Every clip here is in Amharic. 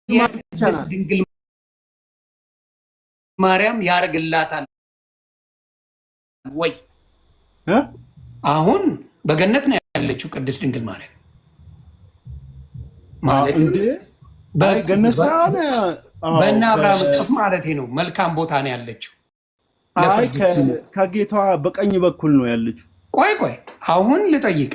የቅድስት ድንግል ማርያም ያርግላታል ወይ? አሁን በገነት ነው ያለችው ቅድስት ድንግል ማርያም ማለት በገነት በእነ አብርሃም እቅፍ ማለት ነው። መልካም ቦታ ነው ያለችው። ከጌታዋ በቀኝ በኩል ነው ያለችው። ቆይ አሁን ልጠይቅ።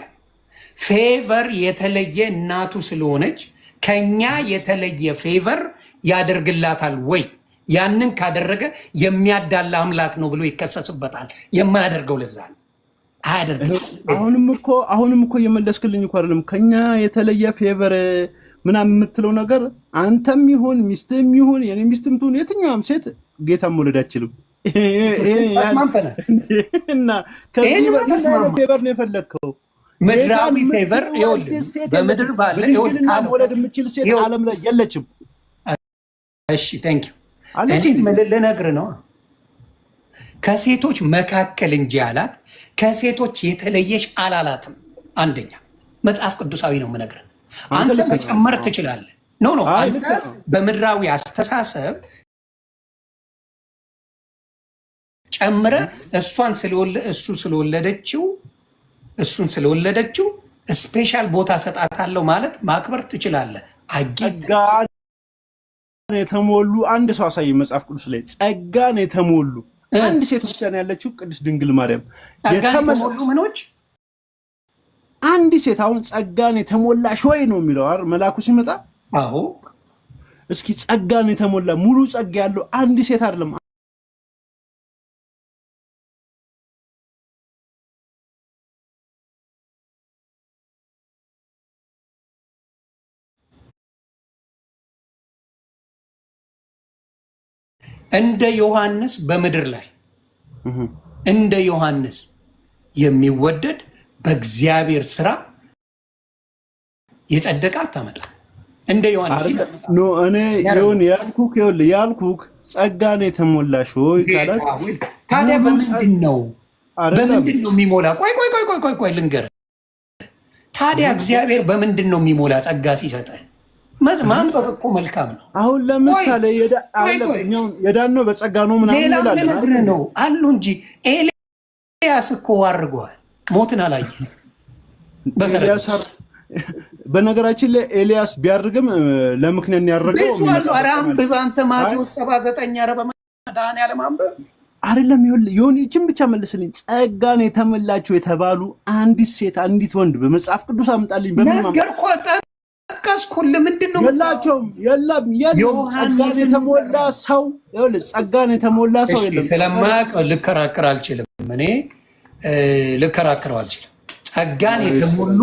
ፌቨር የተለየ እናቱ ስለሆነች ከኛ የተለየ ፌቨር ያደርግላታል ወይ? ያንን ካደረገ የሚያዳላ አምላክ ነው ብሎ ይከሰስበታል። የማያደርገው ለዛ ነው አያደርግም። አሁንም እኮ እየመለስክልኝ እኮ አይደለም። ከኛ የተለየ ፌቨር ምናምን የምትለው ነገር አንተም ይሁን ሚስትም ይሁን የኔ ሚስትም ትሁን የትኛውም ሴት ጌታን መውለድ አትችልም። ተስማምተናል። እና ከዚህ ፌቨር ነው የፈለግከው። ምድራዊ ፌቨር በምድር ባለ መውለድ የምችል ሴት ዓለም ላይ የለችም። እሺ ቴንክ ዩ ልነግርህ ነው። ከሴቶች መካከል እንጂ አላት። ከሴቶች የተለየሽ አላላትም። አንደኛ መጽሐፍ ቅዱሳዊ ነው የምነግርህ። አንተ መጨመር ትችላለህ። ኖ አንተ በምድራዊ አስተሳሰብ ጨምረ እሱን ስለወለደችው ስፔሻል ቦታ ሰጣታለሁ ማለት ማክበር ትችላለህ። ጸጋን የተሞሉ አንድ ሰው አሳይ መጽሐፍ ቅዱስ ላይ ጸጋን የተሞሉ አንድ ሴት ብቻ ነው ያለችው ቅድስት ድንግል ማርያም። የተሞሉ ምኖች አንድ ሴት አሁን ጸጋን የተሞላሽ ወይ ነው የሚለው አይደል መልአኩ ሲመጣ። አዎ እስኪ ጸጋን የተሞላ ሙሉ ጸጋ ያለው አንድ ሴት አይደለም እንደ ዮሐንስ በምድር ላይ እንደ ዮሐንስ የሚወደድ በእግዚአብሔር ስራ የጸደቀ አታመጣ። እንደ ዮሐንስ ነው እኔ ያልኩክ ጸጋን የተሞላሽ ወይ ካላት ታዲያ በምንድን ነው የሚሞላ? ቆይ ልንገርህ። ታዲያ እግዚአብሔር በምንድን ነው የሚሞላ? ጸጋ ሲሰጠህ ማንበብ እኮ መልካም ነው። አሁን ለምሳሌ የዳነው በጸጋ ነው ምናምን ይላል ነው አሉ እንጂ ኤልያስ እኮ አድርገዋል። ሞትን አላየም። በነገራችን ላይ ኤልያስ ቢያርግም ለምክንያት ያደረገው ብዙ አሉ። ኧረ አንብብ አንተ ማቴዎስ 79 ኧረ በመድኃኒዓለም አንብብ። አይደለም ይሁን ይህችን ብቻ መልስልኝ። ጸጋን የተመላቸው የተባሉ አንዲት ሴት አንዲት ወንድ በመጽሐፍ ቅዱስ አምጣልኝ። ነገርኩህ ጠቀስኩልህ። ምንድን ነው የላቸውም? የለም ጸጋን የተሞላ ሰው ጸጋን የተሞላ ሰው የለም። ስለማያውቅ ልከራከር አልችልም። እኔ ልከራከረው አልችልም። ጸጋን የተሞሉ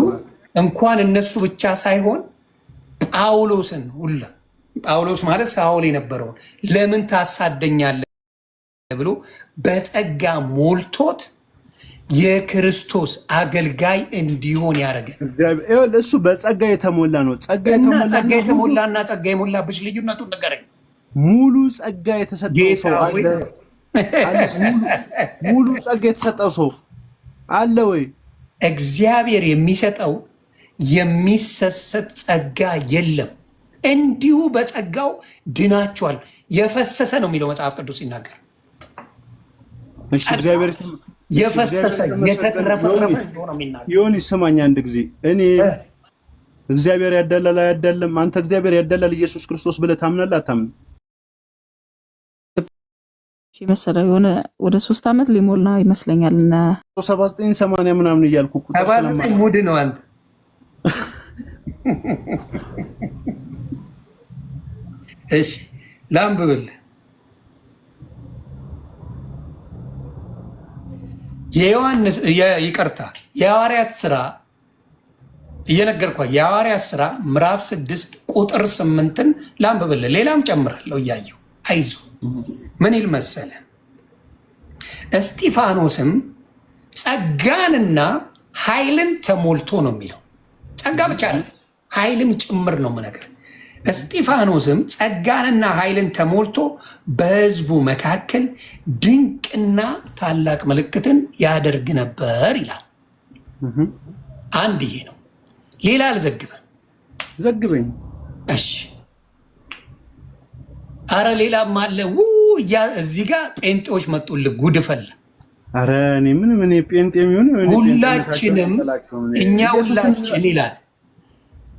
እንኳን እነሱ ብቻ ሳይሆን ጳውሎስን ሁላ ጳውሎስ ማለት ሳውል የነበረውን ለምን ታሳደኛለህ ብሎ በጸጋ ሞልቶት የክርስቶስ አገልጋይ እንዲሆን ያደረገ እሱ በጸጋ የተሞላ ነው። ጸጋ የተሞላና ጸጋ የሞላብሽ ልዩነቱን ንገረኝ። ሙሉ ጸጋ የተሰጠው ሰው አለ? ሙሉ ጸጋ የተሰጠው ሰው አለ ወይ? እግዚአብሔር የሚሰጠው የሚሰሰት ጸጋ የለም። እንዲሁ በጸጋው ድናችኋል። የፈሰሰ ነው የሚለው መጽሐፍ ቅዱስ ሲናገር። እግዚአብሔር የፈሰሰ የተትረፈረፈ እንደሆነ የሚናገር ይሁን። ይሰማኝ አንድ ጊዜ እኔ እግዚአብሔር ያዳላል አያዳልም። አንተ እግዚአብሔር ያዳላል ኢየሱስ ክርስቶስ ብለህ ታምናለህ አታምንም? መሰለህ የሆነ ወደ 3 ዓመት ሊሞላ ይመስለኛል እና 79 80 ምናምን እያልኩ 79 ሙድ ነው አንተ። እሺ ላንብብልህ። የዮሐንስ ይቅርታ የሐዋርያት ሥራ እየነገርኳ የሐዋርያት ሥራ ምዕራፍ 6 ቁጥር 8ን ላንብብልህ። ሌላም ጨምራለሁ እያየሁ አይዞ። ምን ይል መሰለ? እስጢፋኖስም ጸጋንና ኃይልን ተሞልቶ ነው የሚለው። ጸጋ ብቻ ነው ኃይልም ጭምር ነው የምነግርህ። እስጢፋኖስም ጸጋንና ኃይልን ተሞልቶ በሕዝቡ መካከል ድንቅና ታላቅ ምልክትን ያደርግ ነበር ይላል። አንድ ይሄ ነው። ሌላ አልዘግበን ዘግበኝ። እሺ አረ ሌላም አለ። እዚህ ጋር ጴንጤዎች መጡልህ፣ ጉድ ፈላ። አረ እኔ ምን ጴንጤ የሚሆን ሁላችንም እኛ ሁላችን ይላል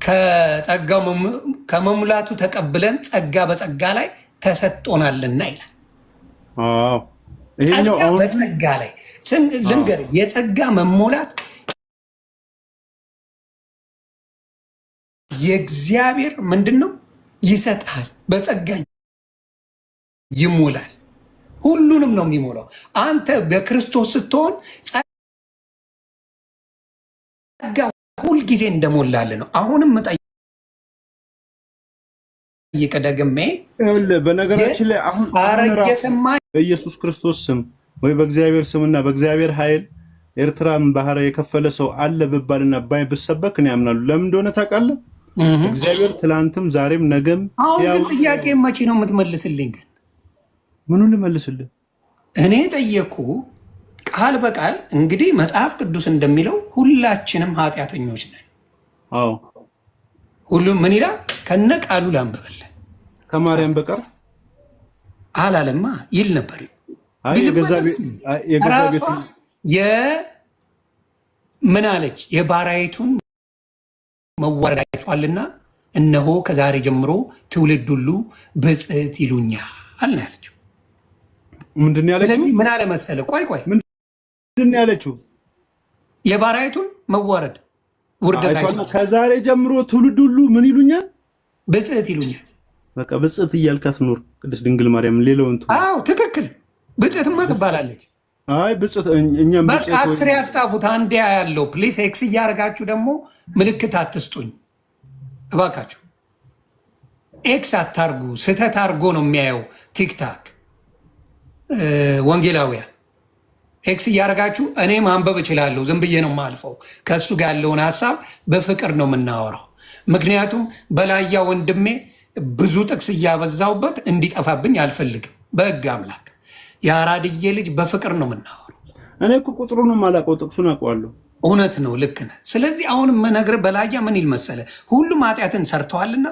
ከጸጋው ከመሙላቱ ተቀብለን ጸጋ በጸጋ ላይ ተሰጥቶናልና ይላል። ይሄኛው አሁን በጸጋ ላይ ልንገር፣ የጸጋ መሞላት የእግዚአብሔር ምንድነው ይሰጣል፣ በጸጋ ይሞላል። ሁሉንም ነው የሚሞላው። አንተ በክርስቶስ ስትሆን ጸጋ ሁልጊዜ እንደሞላል ነው። አሁንም ጠይቀ ደግሜ በነገራችን ላይ አሁን በኢየሱስ ክርስቶስ ስም ወይ በእግዚአብሔር ስምና በእግዚአብሔር ኃይል ኤርትራን ባህር የከፈለ ሰው አለ ብባልና ባይ ብሰበክ ነው ያምናሉ። ለምን እንደሆነ ታውቃለህ? እግዚአብሔር ትላንትም ዛሬም ነገም። አሁን ግን ጥያቄ መቼ ነው የምትመልስልኝ? ግን ምኑን ልመልስልህ? እኔ ጠየኩ ቃል በቃል እንግዲህ መጽሐፍ ቅዱስ እንደሚለው ሁላችንም ኃጢአተኞች ነን። አዎ ሁሉም ምን ይላል? ከነ ቃሉ ላንብብልህ። ከማርያም በቀር አላለማ ይል ነበር። ራሷ ምን አለች? የባሪያይቱን መዋረድ አይቷልና እነሆ ከዛሬ ጀምሮ ትውልድ ሁሉ ብፅዕት ይሉኛል ነው ያለችው። ምንድን ነው ያለችው? ስለዚህ ምን አለ መሰለህ? ቆይ ምንድን ነው ያለችው? የባሪያይቱን መዋረድ ውርደት አይቷል። ከዛሬ ጀምሮ ትውልድ ሁሉ ምን ይሉኛል? ብፅዕት ይሉኛል። በቃ ብፅዕት እያልካት ኑር ቅድስት ድንግል ማርያም። ሌላውን አዎ ትክክል፣ ብፅዕትማ ትባላለች። አይ ብፅዕት እኛም በቃ 10 ያጻፉት አንዴ ያለው ፕሊስ ኤክስ እያደረጋችሁ ደግሞ ምልክት አትስጡኝ እባካችሁ። ኤክስ አታርጉ፣ ስህተት አርጎ ነው የሚያየው ቲክታክ ወንጌላውያን። ኤክስ እያደረጋችሁ እኔ ማንበብ እችላለሁ፣ ዝም ብዬ ነው የማልፈው። ከእሱ ጋር ያለውን ሀሳብ በፍቅር ነው የምናወራው። ምክንያቱም በላያ ወንድሜ ብዙ ጥቅስ እያበዛውበት እንዲጠፋብኝ አልፈልግም። በሕግ አምላክ የአራድዬ ልጅ በፍቅር ነው የምናወራው። እኔ እኮ ቁጥሩን የማላውቀው ጥቅሱን አውቀዋለሁ። እውነት ነው፣ ልክ ነህ። ስለዚህ አሁንም መነግርህ በላያ ምን ይል መሰለህ? ሁሉም ኃጢአትን ሰርተዋልና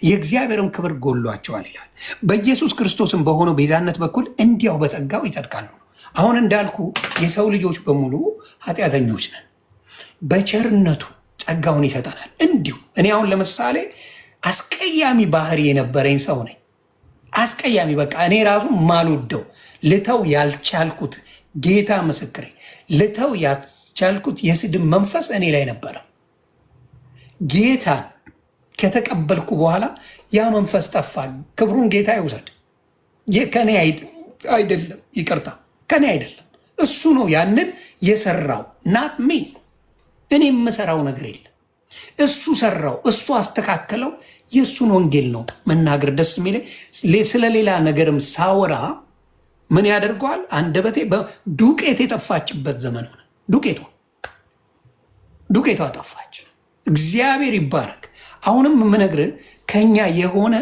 የእግዚአብሔርም ክብር ጎሏቸዋል ይላል። በኢየሱስ ክርስቶስም በሆነው ቤዛነት በኩል እንዲያው በጸጋው ይጸድቃሉ። አሁን እንዳልኩ የሰው ልጆች በሙሉ ኃጢአተኞች ነን። በቸርነቱ ጸጋውን ይሰጠናል። እንዲሁ እኔ አሁን ለምሳሌ አስቀያሚ ባህሪ የነበረኝ ሰው ነኝ። አስቀያሚ በቃ እኔ ራሱ ማልወደው ልተው ያልቻልኩት ጌታ ምስክሬ፣ ልተው ያልቻልኩት የስድብ መንፈስ እኔ ላይ ነበረ። ጌታ ከተቀበልኩ በኋላ ያ መንፈስ ጠፋ። ክብሩን ጌታ ይውሰድ። ከኔ አይደለም፣ ይቅርታ ከኔ አይደለም፣ እሱ ነው ያንን የሰራው። ናት ሚ እኔ የምሰራው ነገር የለም። እሱ ሰራው፣ እሱ አስተካከለው። የእሱን ወንጌል ነው መናገር ደስ የሚለኝ። ስለሌላ ነገርም ሳወራ ምን ያደርገዋል? አንደበቴ ዱቄት የጠፋችበት ዘመን ሆነ። ዱቄቷ ጠፋች። እግዚአብሔር ይባረክ። አሁንም የምነግርህ ከኛ የሆነ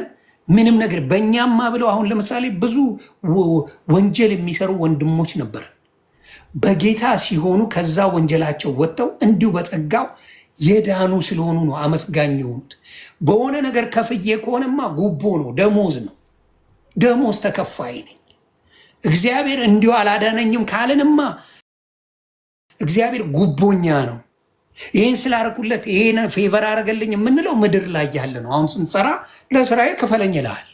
ምንም ነገር በእኛማ ብለው አሁን ለምሳሌ ብዙ ወንጀል የሚሰሩ ወንድሞች ነበር። በጌታ ሲሆኑ ከዛ ወንጀላቸው ወጥተው እንዲሁ በጸጋው የዳኑ ስለሆኑ ነው አመስጋኝ የሆኑት። በሆነ ነገር ከፍዬ ከሆነማ ጉቦ ነው፣ ደሞዝ ነው፣ ደሞዝ ተከፋይ ነኝ። እግዚአብሔር እንዲሁ አላዳነኝም ካልንማ እግዚአብሔር ጉቦኛ ነው። ይህን ስላደረኩለት ይሄን ፌቨር አደረገልኝ የምንለው ምድር ላይ ያለ ነው። አሁን ስንሰራ ለስራዬ ክፈለኝ እልሃለሁ።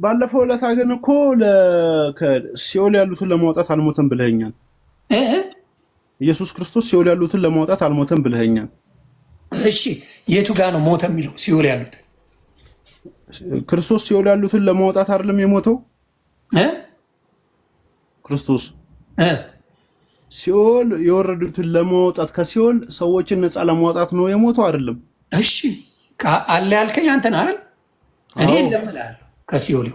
ባለፈው ዕለት ግን እኮ ሲኦል ያሉትን ለማውጣት አልሞተም ብለኸኛል። ኢየሱስ ክርስቶስ ሲኦል ያሉትን ለማውጣት አልሞተም ብለኸኛል። እሺ የቱ ጋር ነው ሞተ የሚለው? ሲኦል ያሉትን ክርስቶስ ሲኦል ያሉትን ለማውጣት አይደለም የሞተው? ክርስቶስ ሲኦል የወረዱትን ለማውጣት ከሲኦል ሰዎችን ነፃ ለማውጣት ነው የሞተው አይደለም? እሺ አለ ያልከኝ አንተን አይደል? እኔ የለም እልሃለሁ። ከሲኦል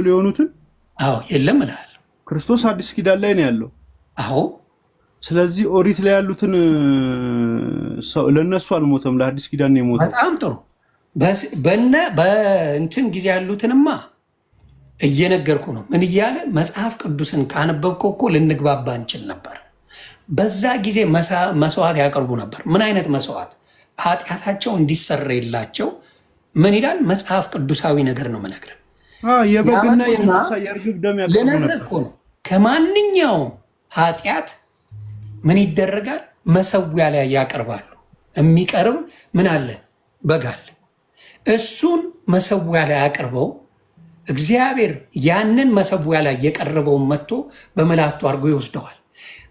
የሆኑትን አዎ የለም እልሃለሁ። ክርስቶስ አዲስ ኪዳን ላይ ነው ያለው። አዎ ስለዚህ ኦሪት ላይ ያሉትን ለእነሱ አልሞተም፣ ለአዲስ ኪዳን ነው የሞተው። በጣም ጥሩ። በእንትን ጊዜ ያሉትንማ እየነገርኩ ነው። ምን እያለ መጽሐፍ ቅዱስን ካነበብከው እኮ ልንግባባ እንችል ነበር። በዛ ጊዜ መስዋዕት ያቀርቡ ነበር። ምን አይነት መስዋዕት? ኃጢአታቸው እንዲሰረይላቸው ምን ይላል? መጽሐፍ ቅዱሳዊ ነገር ነው የምነግርህ። የበግና የእንስሳ የእርግብ ደም ልነግርህ እኮ ነው። ከማንኛውም ኃጢአት ምን ይደረጋል? መሰዊያ ላይ ያቀርባሉ። የሚቀርብ ምን አለ? በግ አለ። እሱን መሰዊያ ላይ አቅርበው እግዚአብሔር ያንን መሰዊያ ላይ የቀረበውን መጥቶ በመላእክቱ አድርጎ ይወስደዋል።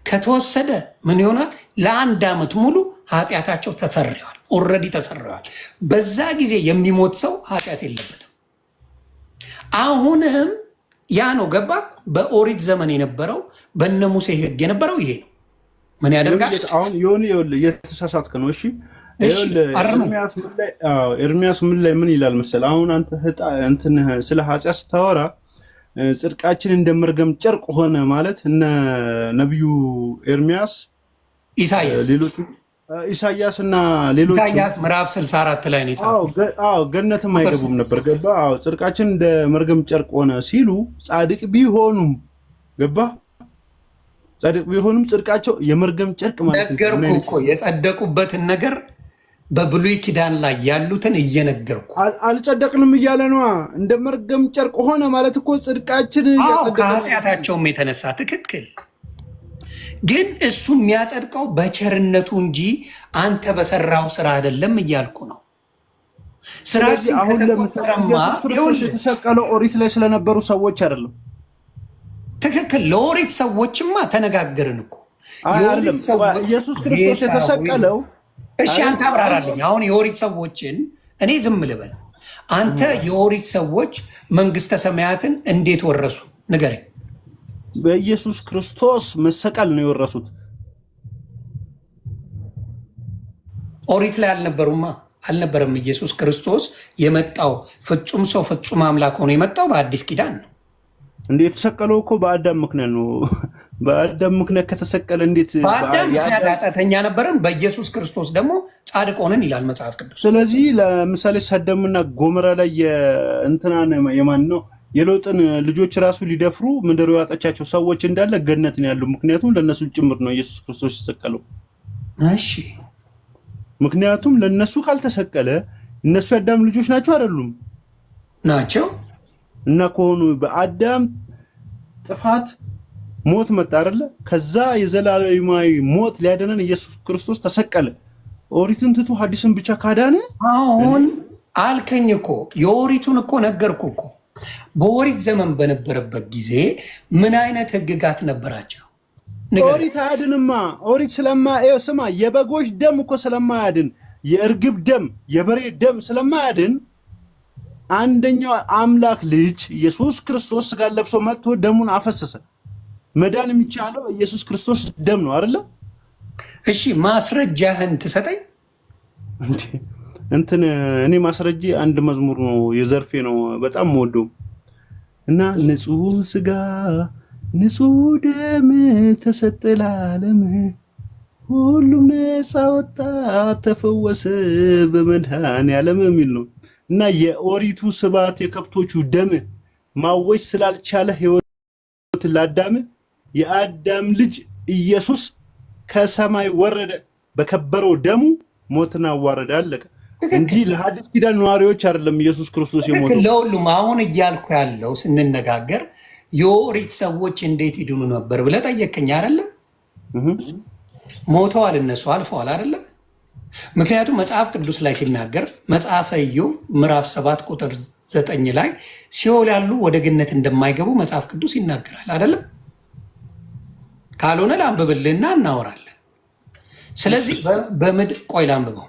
ከተወሰደ ምን ይሆናል? ለአንድ ዓመት ሙሉ ኃጢአታቸው ተሰርየዋል። ኦልሬዲ ተሰርየዋል። በዛ ጊዜ የሚሞት ሰው ኃጢአት የለበትም። አሁንም ያ ነው። ገባ? በኦሪት ዘመን የነበረው በነ ሙሴ ሕግ የነበረው ይሄ ነው። ምን ያደርጋል? አሁን የሆነ የተሳሳትከ ነው። እሺ ኤርሚያስ ምን ላይ ምን ይላል መሰል? አሁን አንተ እንትን ስለ ኃጢአት ስታወራ ጽድቃችን እንደ መርገም ጨርቅ ሆነ ማለት እነ ነቢዩ ኤርሚያስ፣ ኢሳያስ እና ሌሎች ኢሳያስ ምዕራፍ 64 ላይ ነው የጻፈው። ገነትም አይገቡም ነበር። ገባ? ጽድቃችን እንደ መርገም ጨርቅ ሆነ ሲሉ ጻድቅ ቢሆኑም ገባ? ጻድቅ ቢሆኑም ጽድቃቸው የመርገም ጨርቅ ማለት ነው። ነገርኩህ እኮ የጸደቁበትን ነገር በብሉይ ኪዳን ላይ ያሉትን እየነገርኩ አልጸደቅንም እያለ ነዋ። እንደ መርገም ጨርቅ ሆነ ማለት እኮ ጽድቃችን ከኃጢአታቸውም የተነሳ ትክክል። ግን እሱ የሚያጸድቀው በቸርነቱ እንጂ አንተ በሰራው ስራ አይደለም እያልኩ ነው። ስለዚህ አሁን ኢየሱስ ክርስቶስ የተሰቀለው ኦሪት ላይ ስለነበሩ ሰዎች አይደለም። ትክክል። ለኦሪት ሰዎችማ ተነጋገርን እኮ። ኢየሱስ ክርስቶስ የተሰቀለው እሺ፣ አንተ አብራራልኝ። አሁን የኦሪት ሰዎችን እኔ ዝም ልበል። አንተ የኦሪት ሰዎች መንግስተ ሰማያትን እንዴት ወረሱ ንገረኝ። በኢየሱስ ክርስቶስ መሰቀል ነው የወረሱት። ኦሪት ላይ አልነበረም። ኢየሱስ ክርስቶስ የመጣው ፍጹም ሰው ፍጹም አምላክ ሆኖ የመጣው በአዲስ ኪዳን ነው። እንዴ የተሰቀለው እኮ በአዳም ምክንያት ነው። በአዳም ምክንያት ከተሰቀለ እንዴት በአዳም ምክንያት ኃጢአተኛ ነበርን፣ በኢየሱስ ክርስቶስ ደግሞ ጻድቅ ሆነን ይላል መጽሐፍ ቅዱስ። ስለዚህ ለምሳሌ ሰደምና ጎመራ ላይ የእንትናን የማን ነው የሎጥን ልጆች ራሱ ሊደፍሩ ምድር ያወጣቻቸው ሰዎች እንዳለ ገነትን ያሉ፣ ምክንያቱም ለነሱ ጭምር ነው ኢየሱስ ክርስቶስ የተሰቀለው። እሺ፣ ምክንያቱም ለነሱ ካልተሰቀለ እነሱ የአዳም ልጆች ናቸው አይደሉም? ናቸው። እና ከሆኑ በአዳም ጥፋት ሞት መጣ አይደለ? ከዛ የዘላለማዊ ሞት ሊያደነን ኢየሱስ ክርስቶስ ተሰቀለ። ኦሪትን ትቶ ሐዲስን ብቻ ካዳነ አሁን አልከኝ እኮ የኦሪቱን እኮ ነገርኩ እኮ። በኦሪት ዘመን በነበረበት ጊዜ ምን አይነት ህግጋት ነበራቸው? ኦሪት አያድንማ። ኦሪት ስማ፣ የበጎች ደም እኮ ስለማያድን፣ የእርግብ ደም የበሬ ደም ስለማያድን አንደኛው አምላክ ልጅ ኢየሱስ ክርስቶስ ስጋ ለብሶ መጥቶ ደሙን አፈሰሰ። መዳን የሚቻለው ኢየሱስ ክርስቶስ ደም ነው አይደለ? እሺ ማስረጃህን ትሰጠኝ። እኔ ማስረጃ አንድ መዝሙር ነው የዘርፌ ነው በጣም ወደው እና ንጹህ ስጋ ንጹህ ደም ተሰጠ ለዓለም፣ ሁሉም ነፃ ወጣ ተፈወሰ በመድኃኔዓለም የሚል ነው። እና የኦሪቱ ስባት የከብቶቹ ደም ማወጅ ስላልቻለ ህይወት ለአዳም የአዳም ልጅ ኢየሱስ ከሰማይ ወረደ፣ በከበረው ደሙ ሞትን አዋረደ። አለቀ እንጂ ለሐዲስ ኪዳን ነዋሪዎች አይደለም ኢየሱስ ክርስቶስ የሞተው ለሁሉም። አሁን እያልኩ ያለው ስንነጋገር የኦሪት ሰዎች እንዴት ይድኑ ነበር ብለህ ጠየቀኝ አይደለ? ሞተዋል፣ እነሱ አልፈዋል አይደለ? ምክንያቱም መጽሐፍ ቅዱስ ላይ ሲናገር መጽሐፈ ኢዮብ ምዕራፍ 7 ቁጥር 9 ላይ ሲኦል ያሉ ወደ ገነት እንደማይገቡ መጽሐፍ ቅዱስ ይናገራል አይደለም? ካልሆነ ላንብብልህና እናወራለን። ስለዚህ በምድር ቆይ ላንብበው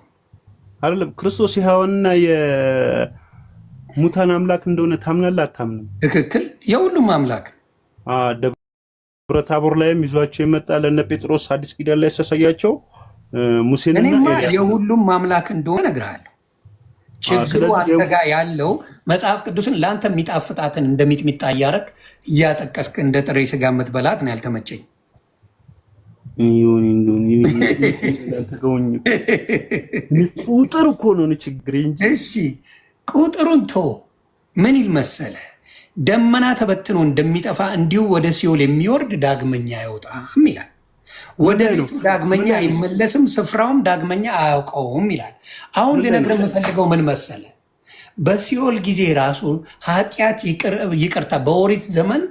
አይደለም። ክርስቶስ የሕያዋንና የሙታን አምላክ እንደሆነ ታምናለህ አታምንም? ትክክል። የሁሉም አምላክ ደብረ ታቦር ላይም ይዟቸው የመጣ ለእነ ጴጥሮስ አዲስ ኪዳን ላይ ያሳያቸው ሙሴንና ኤልያስ የሁሉም አምላክ እንደሆነ እነግርሃለሁ። ችግሩ አንተ ጋር ያለው መጽሐፍ ቅዱስን ለአንተ የሚጣፍጣትን እንደ ሚጥሚጣ እያደረግ እያጠቀስክ እንደ ጥሬ ስጋ የምትበላት ነው ያልተመቸኝ። ቁጥር እኮ ነው ችግር እንጂ። እሺ ቁጥሩን ቶ ምን ይል መሰለ? ደመና ተበትኖ እንደሚጠፋ እንዲሁ ወደ ሲኦል የሚወርድ ዳግመኛ አይወጣም ይላል። ወደ ቤቱ ዳግመኛ አይመለስም፣ ስፍራውም ዳግመኛ አያውቀውም ይላል። አሁን ልነግርህ የምፈልገው ምን መሰለ? በሲኦል ጊዜ ራሱ ኃጢአት ይቅርታ በኦሪት ዘመን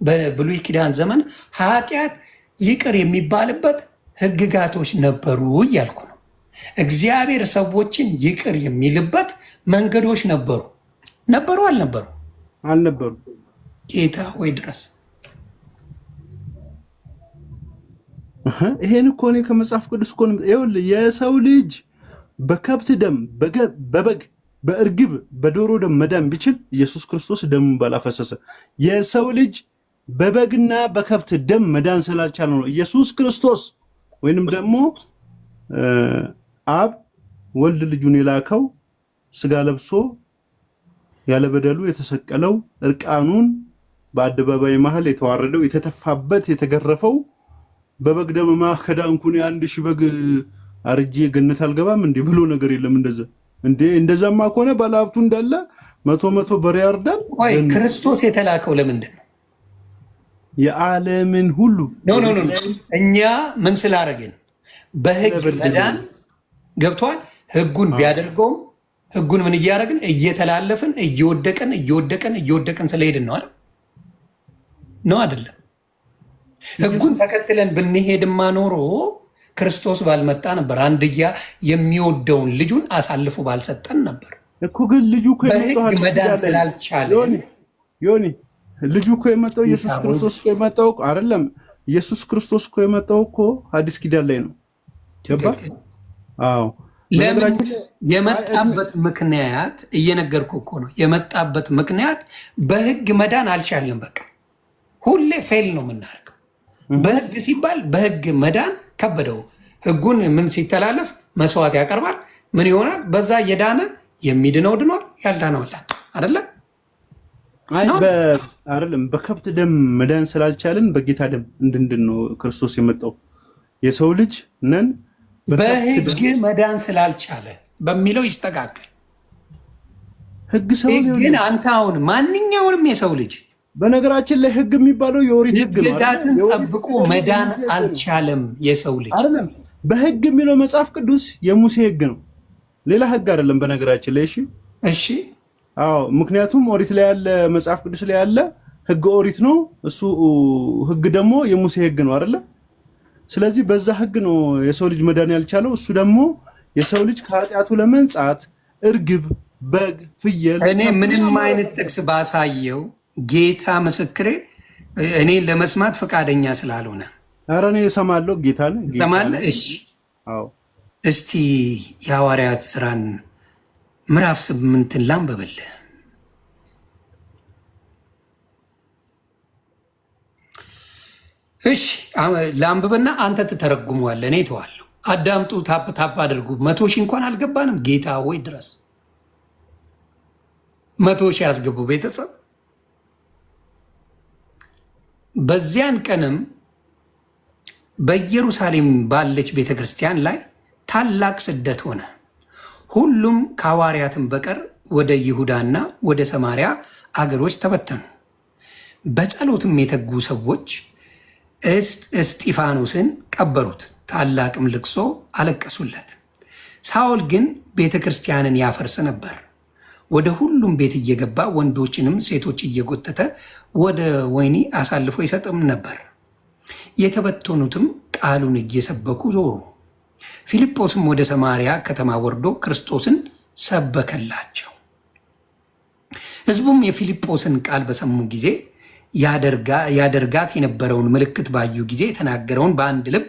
በብሉይ ኪዳን ዘመን ኃጢአት ይቅር የሚባልበት ህግጋቶች ነበሩ እያልኩ ነው። እግዚአብሔር ሰዎችን ይቅር የሚልበት መንገዶች ነበሩ አልነበሩ? ጌታ ወይ ድረስ ይሄን እኮ እኔ ከመጽሐፍ ቅዱስ እኮ ይኸውልህ፣ የሰው ልጅ በከብት ደም፣ በበግ፣ በእርግብ፣ በዶሮ ደም መዳን ቢችል ኢየሱስ ክርስቶስ ደሙን ባላፈሰሰ። የሰው ልጅ በበግና በከብት ደም መዳን ስላልቻለ ነው ኢየሱስ ክርስቶስ ወይንም ደግሞ አብ ወልድ ልጁን የላከው ስጋ ለብሶ ያለ በደሉ የተሰቀለው እርቃኑን በአደባባይ መሃል የተዋረደው የተተፋበት የተገረፈው በበግ ደም ከዳንኩኝ 1000 በግ አርጄ ገነት አልገባም እንዴ ብሎ ነገር የለም። እንደዛማ ከሆነ ባለሀብቱ እንዳለ መቶ በሬ ያርዳል። ወይ ክርስቶስ የተላከው ለምንድን ነው? የዓለምን ሁሉ ኖ እኛ ምን ስላደረግን በህግ መዳን ገብቷል። ህጉን ቢያደርገውም ህጉን ምን እያደረግን እየተላለፍን እየወደቀን ስለሄድን ነው አይደል? ነው አይደለም? ህጉን ተከትለን ብንሄድማ ኖሮ ክርስቶስ ባልመጣ ነበር። አንድያ የሚወደውን ልጁን አሳልፎ ባልሰጠን ነበር እኮ። ግን ልጁ እኮ በህግ መዳን ስላልቻለ ዮኒ ልጁ እኮ የመጣው ኢየሱስ ክርስቶስ እኮ የመጣው አይደለም። ኢየሱስ ክርስቶስ እኮ የመጣው እኮ አዲስ ኪዳን ላይ ነው። ገባ? አዎ። ለምን የመጣበት ምክንያት እየነገርኩ እኮ ነው። የመጣበት ምክንያት በህግ መዳን አልቻለም። በቃ ሁሌ ፌል ነው የምናደርገው። በህግ ሲባል በህግ መዳን ከበደው። ህጉን ምን ሲተላለፍ መስዋዕት ያቀርባል። ምን ይሆናል? በዛ የዳነ የሚድነው ድኗል፣ ያልዳነው አይደለ? አይደለም። በከብት ደም መዳን ስላልቻልን በጌታ ደም እንድንድን ነው ክርስቶስ የመጣው። የሰው ልጅ ነን በህግ መዳን ስላልቻለ በሚለው ይስተካከል። ህግ ሰው ግን አንተ አሁን ማንኛውንም የሰው ልጅ በነገራችን ላይ ህግ የሚባለው የኦሪት ህግ ነው። ህግጋትን ጠብቆ መዳን አልቻለም የሰው ልጅ። አይደለም በህግ የሚለው መጽሐፍ ቅዱስ የሙሴ ህግ ነው፣ ሌላ ህግ አይደለም። በነገራችን ላይ እሺ አዎ፣ ምክንያቱም ኦሪት ላይ ያለ መጽሐፍ ቅዱስ ላይ ያለ ህግ ኦሪት ነው። እሱ ህግ ደግሞ የሙሴ ህግ ነው አይደለ? ስለዚህ በዛ ህግ ነው የሰው ልጅ መዳን ያልቻለው። እሱ ደግሞ የሰው ልጅ ከኃጢአቱ ለመንጻት እርግብ፣ በግ፣ ፍየል እኔ ምንም አይነት ጥቅስ ባሳየው ጌታ ምስክሬ እኔ ለመስማት ፈቃደኛ ስላልሆነ ኧረ እኔ እሰማለሁ። ጌታ ነው እሰማለሁ። እሺ አዎ፣ እስቲ የሐዋርያት ሥራን ምዕራፍ 8 ላንብብልህ። እሺ ላንብብና አንተ ትተረጉመዋለህ፣ እኔ ተዋለሁ። አዳምጡ፣ ታፕ አድርጉ። 100 ሺህ እንኳን አልገባንም። ጌታ ወይ ድረስ 100 ሺህ ያስገቡ ቤተሰብ። በዚያን ቀንም በኢየሩሳሌም ባለች ቤተ ክርስቲያን ላይ ታላቅ ስደት ሆነ። ሁሉም ከሐዋርያትም በቀር ወደ ይሁዳና ወደ ሰማርያ አገሮች ተበተኑ። በጸሎትም የተጉ ሰዎች እስጢፋኖስን ቀበሩት፣ ታላቅም ልቅሶ አለቀሱለት። ሳኦል ግን ቤተ ክርስቲያንን ያፈርስ ነበር። ወደ ሁሉም ቤት እየገባ ወንዶችንም ሴቶች እየጎተተ ወደ ወህኒ አሳልፎ ይሰጥም ነበር። የተበተኑትም ቃሉን እየሰበኩ ዞሩ። ፊልጶስም ወደ ሰማርያ ከተማ ወርዶ ክርስቶስን ሰበከላቸው። ሕዝቡም የፊልጶስን ቃል በሰሙ ጊዜ ያደርጋት የነበረውን ምልክት ባዩ ጊዜ የተናገረውን በአንድ ልብ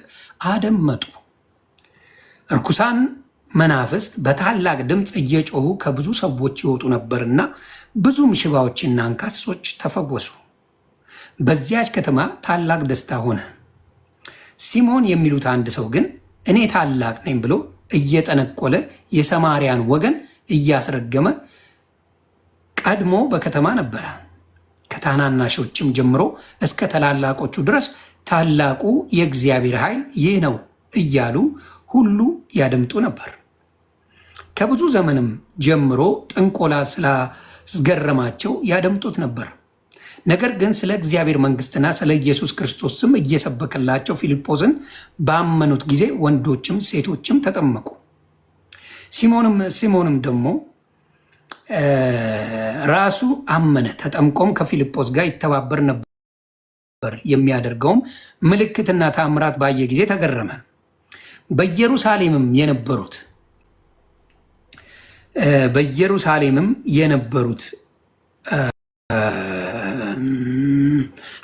አደመጡ። እርኩሳን መናፍስት በታላቅ ድምፅ እየጮሁ ከብዙ ሰዎች ይወጡ ነበርና ብዙም ሽባዎችና አንካሶች ተፈወሱ። በዚያች ከተማ ታላቅ ደስታ ሆነ። ሲሞን የሚሉት አንድ ሰው ግን እኔ ታላቅ ነኝ ብሎ እየጠነቆለ የሰማርያን ወገን እያስረገመ ቀድሞ በከተማ ነበረ። ከታናናሾችም ጀምሮ እስከ ታላላቆቹ ድረስ ታላቁ የእግዚአብሔር ኃይል ይህ ነው እያሉ ሁሉ ያደምጡ ነበር። ከብዙ ዘመንም ጀምሮ ጥንቆላ ስላስገረማቸው ያደምጡት ነበር። ነገር ግን ስለ እግዚአብሔር መንግሥትና ስለ ኢየሱስ ክርስቶስ ስም እየሰበከላቸው ፊልጶስን ባመኑት ጊዜ ወንዶችም ሴቶችም ተጠመቁ። ሲሞንም ደግሞ ራሱ አመነ፣ ተጠምቆም ከፊልጶስ ጋር ይተባበር ነበር። የሚያደርገውም ምልክትና ተአምራት ባየ ጊዜ ተገረመ። በኢየሩሳሌምም የነበሩት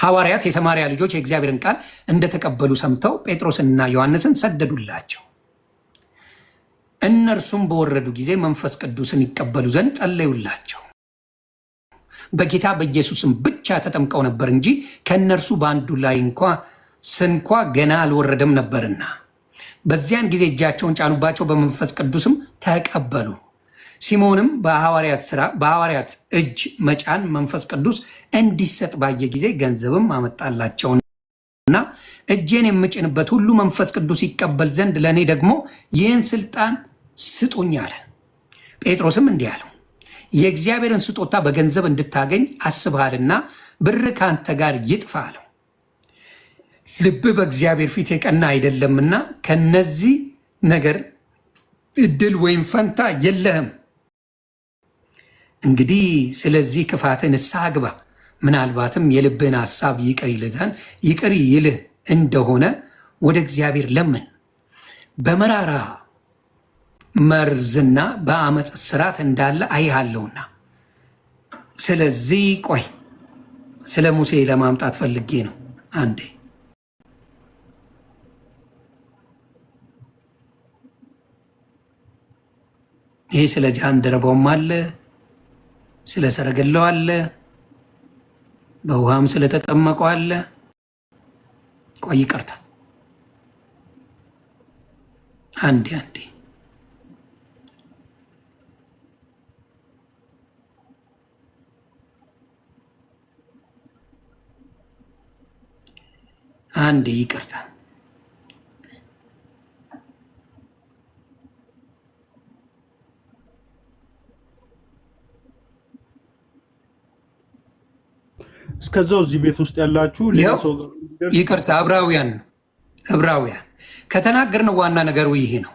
ሐዋርያት የሰማርያ ልጆች የእግዚአብሔርን ቃል እንደተቀበሉ ሰምተው ጴጥሮስንና ዮሐንስን ሰደዱላቸው። እነርሱም በወረዱ ጊዜ መንፈስ ቅዱስን ይቀበሉ ዘንድ ጸለዩላቸው። በጌታ በኢየሱስም ብቻ ተጠምቀው ነበር እንጂ ከእነርሱ በአንዱ ላይ ስንኳ ገና አልወረደም ነበርና። በዚያን ጊዜ እጃቸውን ጫኑባቸው፣ በመንፈስ ቅዱስም ተቀበሉ። ሲሞንም በሐዋርያት እጅ መጫን መንፈስ ቅዱስ እንዲሰጥ ባየ ጊዜ ገንዘብም አመጣላቸውና እጄን የምጭንበት ሁሉ መንፈስ ቅዱስ ይቀበል ዘንድ ለእኔ ደግሞ ይህን ስልጣን ስጡኝ አለ። ጴጥሮስም እንዲህ አለው፣ የእግዚአብሔርን ስጦታ በገንዘብ እንድታገኝ አስበሃልና ብር ከአንተ ጋር ይጥፋ አለው። ልብ በእግዚአብሔር ፊት የቀና አይደለምና ከነዚህ ነገር እድል ወይም ፈንታ የለህም። እንግዲህ ስለዚህ ክፋትን ንስሐ ግባ፣ ምናልባትም የልብህን ሐሳብ ይቅር ይልህ እንደሆነ ወደ እግዚአብሔር ለምን። በመራራ መርዝና በአመፅ ስራት እንዳለ አይሃለሁና። ስለዚህ ቆይ ስለ ሙሴ ለማምጣት ፈልጌ ነው። አንዴ ይሄ ስለ ጃንደረባውም አለ፣ ስለ ሰረገላው አለ፣ በውሃም ስለተጠመቀው አለ። ቆይ ይቅርታ፣ አንዴ ይቅርታ። እስከዛው እዚህ ቤት ውስጥ ያላችሁ ይቅርታ። ዕብራውያን ከተናገርነው ዋና ነገሩ ይሄ ነው።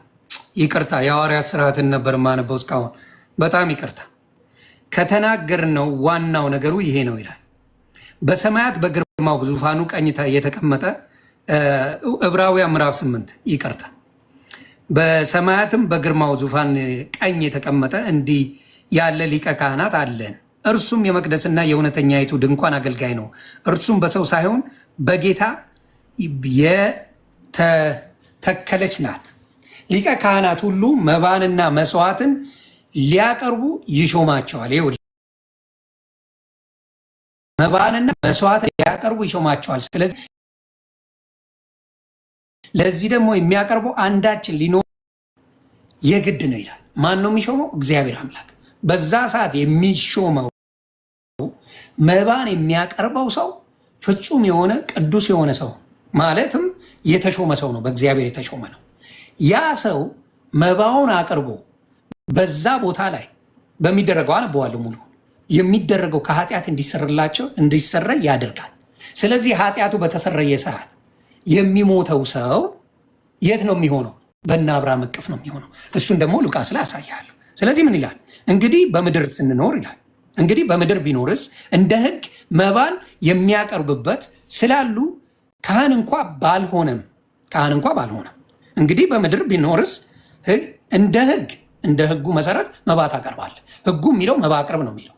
ይቅርታ፣ የሐዋርያት ስርዓትን ነበር ማነበው እስካሁን። በጣም ይቅርታ። ከተናገርነው ዋናው ነገሩ ይሄ ነው ይላል። በሰማያት በግርማው ዙፋኑ ቀኝ የተቀመጠ ዕብራውያን ምዕራፍ 8 ይቅርታ። በሰማያትም በግርማው ዙፋን ቀኝ የተቀመጠ እንዲህ ያለ ሊቀ ካህናት አለን። እርሱም የመቅደስና የእውነተኛይቱ ድንኳን አገልጋይ ነው። እርሱም በሰው ሳይሆን በጌታ የተተከለች ናት። ሊቀ ካህናት ሁሉ መባንና መስዋዕትን ሊያቀርቡ ይሾማቸዋል። መባንና መስዋዕትን ሊያቀርቡ ይሾማቸዋል። ስለዚህ ለዚህ ደግሞ የሚያቀርበው አንዳችን ሊኖር የግድ ነው ይላል። ማን ነው የሚሾመው? እግዚአብሔር አምላክ። በዛ ሰዓት የሚሾመው መባን የሚያቀርበው ሰው ፍጹም የሆነ ቅዱስ የሆነ ሰው ማለትም የተሾመ ሰው ነው፣ በእግዚአብሔር የተሾመ ነው። ያ ሰው መባውን አቅርቦ በዛ ቦታ ላይ በሚደረገው አነበዋለሁ ሙሉ የሚደረገው ከኃጢአት እንዲሰረይ ያደርጋል። ስለዚህ ኃጢአቱ በተሰረየ ሰዓት የሚሞተው ሰው የት ነው የሚሆነው? በእነ አብርሃም እቅፍ ነው የሚሆነው። እሱን ደግሞ ሉቃስ ላይ ያሳያለሁ። ስለዚህ ምን ይላል? እንግዲህ በምድር ስንኖር ይላል። እንግዲህ በምድር ቢኖርስ እንደ ሕግ መባን የሚያቀርብበት ስላሉ ካህን እንኳ ባልሆነም እንግዲህ በምድር ቢኖርስ እንደ ሕጉ መሰረት መባ ታቀርባለህ። ሕጉ የሚለው መባ አቅርብ ነው የሚለው።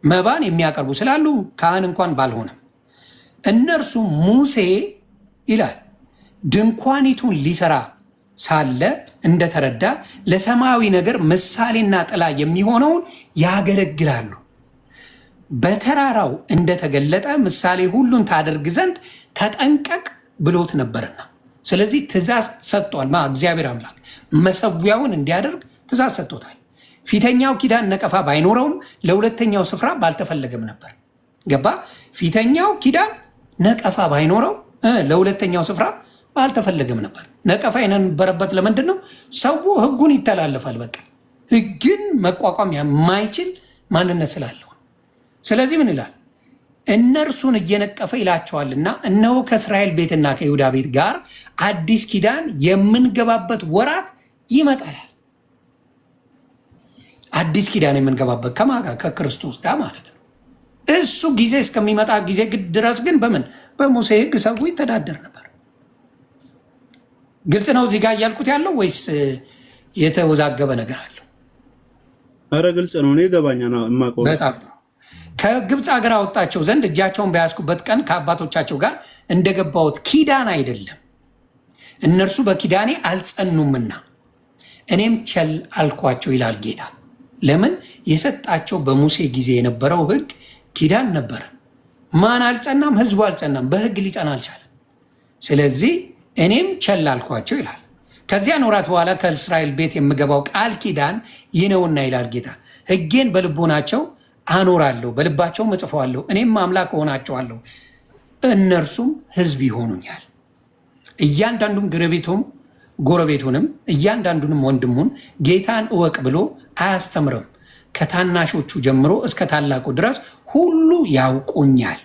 መባን የሚያቀርቡ ስላሉ ካህን እንኳን ባልሆነም እነርሱ ሙሴ ይላል ድንኳኒቱን ሊሰራ ሳለ እንደተረዳ ለሰማያዊ ነገር ምሳሌና ጥላ የሚሆነውን ያገለግላሉ። በተራራው እንደተገለጠ ምሳሌ ሁሉን ታደርግ ዘንድ ተጠንቀቅ ብሎት ነበርና። ስለዚህ ትእዛዝ ሰጥቷል። እግዚአብሔር አምላክ መሰዊያውን እንዲያደርግ ትእዛዝ ሰጥቶታል። ፊተኛው ኪዳን ነቀፋ ባይኖረውም ለሁለተኛው ስፍራ ባልተፈለገም ነበር። ገባ? ፊተኛው ኪዳን ነቀፋ ባይኖረው ለሁለተኛው ስፍራ አልተፈለገም ነበር። ነቀፋ የነበረበት ለምንድን ነው? ሰው ሕጉን ይተላለፋል። በቃ ሕግን መቋቋም የማይችል ማንነት ስላለው። ስለዚህ ምን ይላል? እነርሱን እየነቀፈ ይላቸዋልና እነሆ ከእስራኤል ቤትና ከይሁዳ ቤት ጋር አዲስ ኪዳን የምንገባበት ወራት ይመጣል። አዲስ ኪዳን የምንገባበት ከማጋ ከክርስቶስ ጋር ማለት ነው። እሱ ጊዜ እስከሚመጣ ጊዜ ድረስ ግን በሙሴ ሕግ ሰው ይተዳደር ነበር። ግልጽ ነው እዚህ ጋር እያልኩት ያለው ወይስ የተወዛገበ ነገር አለው? ኧረ ግልጽ ነው። እኔ ገባኛ ነው የማውቀው። በጣም ከግብፅ ሀገር አወጣቸው ዘንድ እጃቸውን በያዝኩበት ቀን ከአባቶቻቸው ጋር እንደገባሁት ኪዳን አይደለም፣ እነርሱ በኪዳኔ አልጸኑምና እኔም ቸል አልኳቸው ይላል ጌታ። ለምን? የሰጣቸው በሙሴ ጊዜ የነበረው ሕግ ኪዳን ነበረ። ማን አልጸናም? ህዝቡ አልጸናም። በሕግ ሊጸና አልቻለም። ስለዚህ እኔም ቸል አልኳቸው ይላል። ከዚያን ወራት በኋላ ከእስራኤል ቤት የምገባው ቃል ኪዳን ይህ ነውና ይላል ጌታ፣ ሕጌን በልቦናቸው አኖራለሁ፣ በልባቸውም እጽፈዋለሁ። እኔም አምላክ እሆናቸዋለሁ፣ እነርሱም ሕዝብ ይሆኑኛል። እያንዳንዱም ጎረቤቱንም እያንዳንዱንም ወንድሙን ጌታን እወቅ ብሎ አያስተምርም። ከታናሾቹ ጀምሮ እስከ ታላቁ ድረስ ሁሉ ያውቁኛል።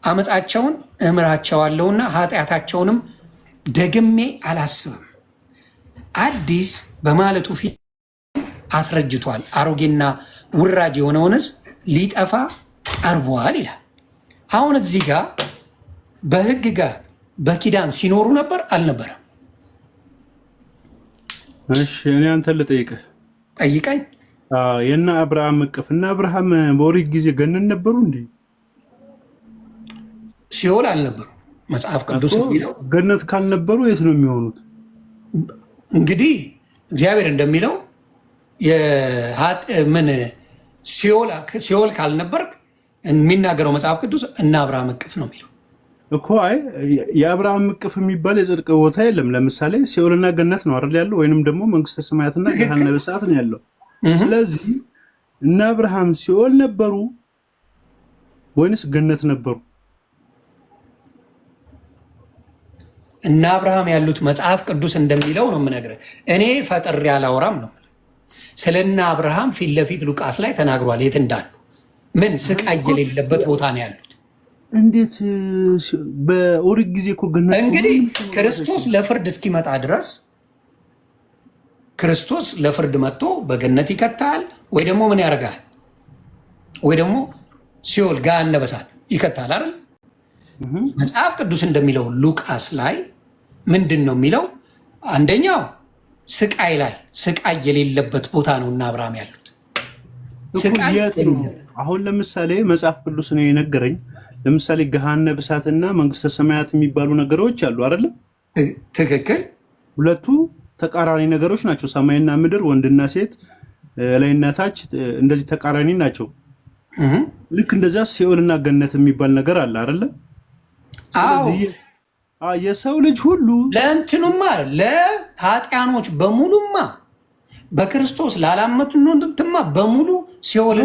አመፃቸውን እምራቸዋለሁና ኃጢአታቸውንም ደግሜ አላስብም። አዲስ በማለቱ ፊት አስረጅቷል፣ አሮጌና ውራጅ የሆነውንስ ሊጠፋ ቀርቧል ይላል። አሁን እዚህ ጋር በሕግ ጋር በኪዳን ሲኖሩ ነበር አልነበረም? እሺ እኔ አንተን ልጠይቅህ። ጠይቀኝ። የእነ አብርሃም እቅፍ እና አብርሃም በኦሪት ጊዜ ገነት ነበሩ እንዴ? ሲኦል አልነበሩ። መጽሐፍ ቅዱስ የሚለው ገነት ካልነበሩ የት ነው የሚሆኑት? እንግዲህ እግዚአብሔር እንደሚለው ምን ሲኦል ካልነበርክ የሚናገረው መጽሐፍ ቅዱስ እና አብርሃም እቅፍ ነው የሚለው እኮ። አይ የአብርሃም እቅፍ የሚባል የጽድቅ ቦታ የለም። ለምሳሌ ሲኦልና ገነት ነው አይደል ያለው? ወይንም ደግሞ መንግስተ ሰማያትና ገሃነመ እሳት ነው ያለው። ስለዚህ እና አብርሃም ሲኦል ነበሩ ወይንስ ገነት ነበሩ? እና አብርሃም ያሉት መጽሐፍ ቅዱስ እንደሚለው ነው የምነግርህ። እኔ ፈጥሬ አላወራም ነው። ስለና አብርሃም ፊት ለፊት ሉቃስ ላይ ተናግሯል የት እንዳሉ። ምን ስቃይ የሌለበት ቦታ ነው ያሉት። እንዴት በኦሪት ጊዜ እኮ ገነት እንግዲህ ክርስቶስ ለፍርድ እስኪመጣ ድረስ ክርስቶስ ለፍርድ መጥቶ በገነት ይከታል ወይ ደግሞ ምን ያደርጋል? ወይ ደግሞ ሲኦል ገሃነመ እሳት ይከታል አይደል? መጽሐፍ ቅዱስ እንደሚለው ሉቃስ ላይ ምንድን ነው የሚለው? አንደኛው ስቃይ የሌለበት ቦታ ነው እና አብርሃም ያሉት አሁን ለምሳሌ መጽሐፍ ቅዱስ ነው የነገረኝ። ለምሳሌ ገሃነመ እሳትና መንግስተ ሰማያት የሚባሉ ነገሮች አሉ አይደል? ትክክል። ሁለቱ ተቃራኒ ነገሮች ናቸው። ሰማይና ምድር፣ ወንድና ሴት፣ ላይና ታች እንደዚህ ተቃራኒ ናቸው። ልክ እንደዛ ሲኦልና ገነት የሚባል ነገር አለ አይደል? የሰው ልጅ ሁሉ ለእንትኑማ ለኃጢያኖች በሙሉማ በክርስቶስ ላላመኑትማ በሙሉ ሲኦል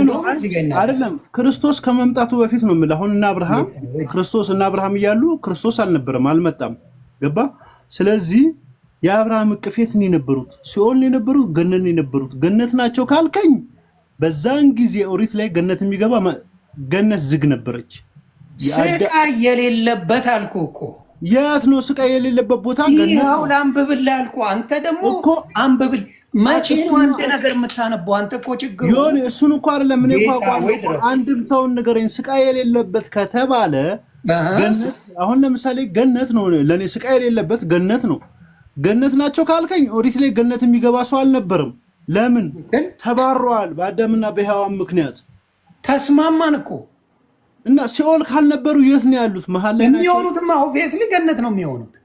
አይደለም። ክርስቶስ ከመምጣቱ በፊት ነው የምልህ። አሁን እና አብርሃም ክርስቶስ እና አብርሃም እያሉ ክርስቶስ አልነበረም፣ አልመጣም። ገባ? ስለዚህ የአብርሃም እቅፍ የት ነው የነበሩት? ሲኦል ነው የነበሩት? ገነት ነው የነበሩት? ገነት ናቸው ካልከኝ በዛን ጊዜ ኦሪት ላይ ገነት የሚገባ ገነት ዝግ ነበረች። ስቃይ የሌለበት አልኩ እኮ። የት ነው ስቃይ የሌለበት ቦታ? ይኸው ላንብብል አልኩ። አንተ ደግሞ አንብብል። መቼ ነው አንድ ነገር የምታነበው? አንተ እኮ ችግሩ ይሁን እሱን እኮ አይደለም። እኔ እኮ አንድም ሰውን ንገረኝ ስቃይ የሌለበት ከተባለ ገነት። አሁን ለምሳሌ ገነት ነው ለኔ ስቃይ የሌለበት ገነት ነው። ገነት ናቸው ካልከኝ ኦሪት ላይ ገነት የሚገባ ሰው አልነበረም። ለምን? ተባረዋል በአዳምና በሔዋን ምክንያት። ተስማማን እኮ። እና ሲኦል ካልነበሩ የት ነው ያሉት? መሀል ላይ ናቸው የሚሆኑትማ። ኦብቪየስሊ ገነት ነው የሚሆኑት።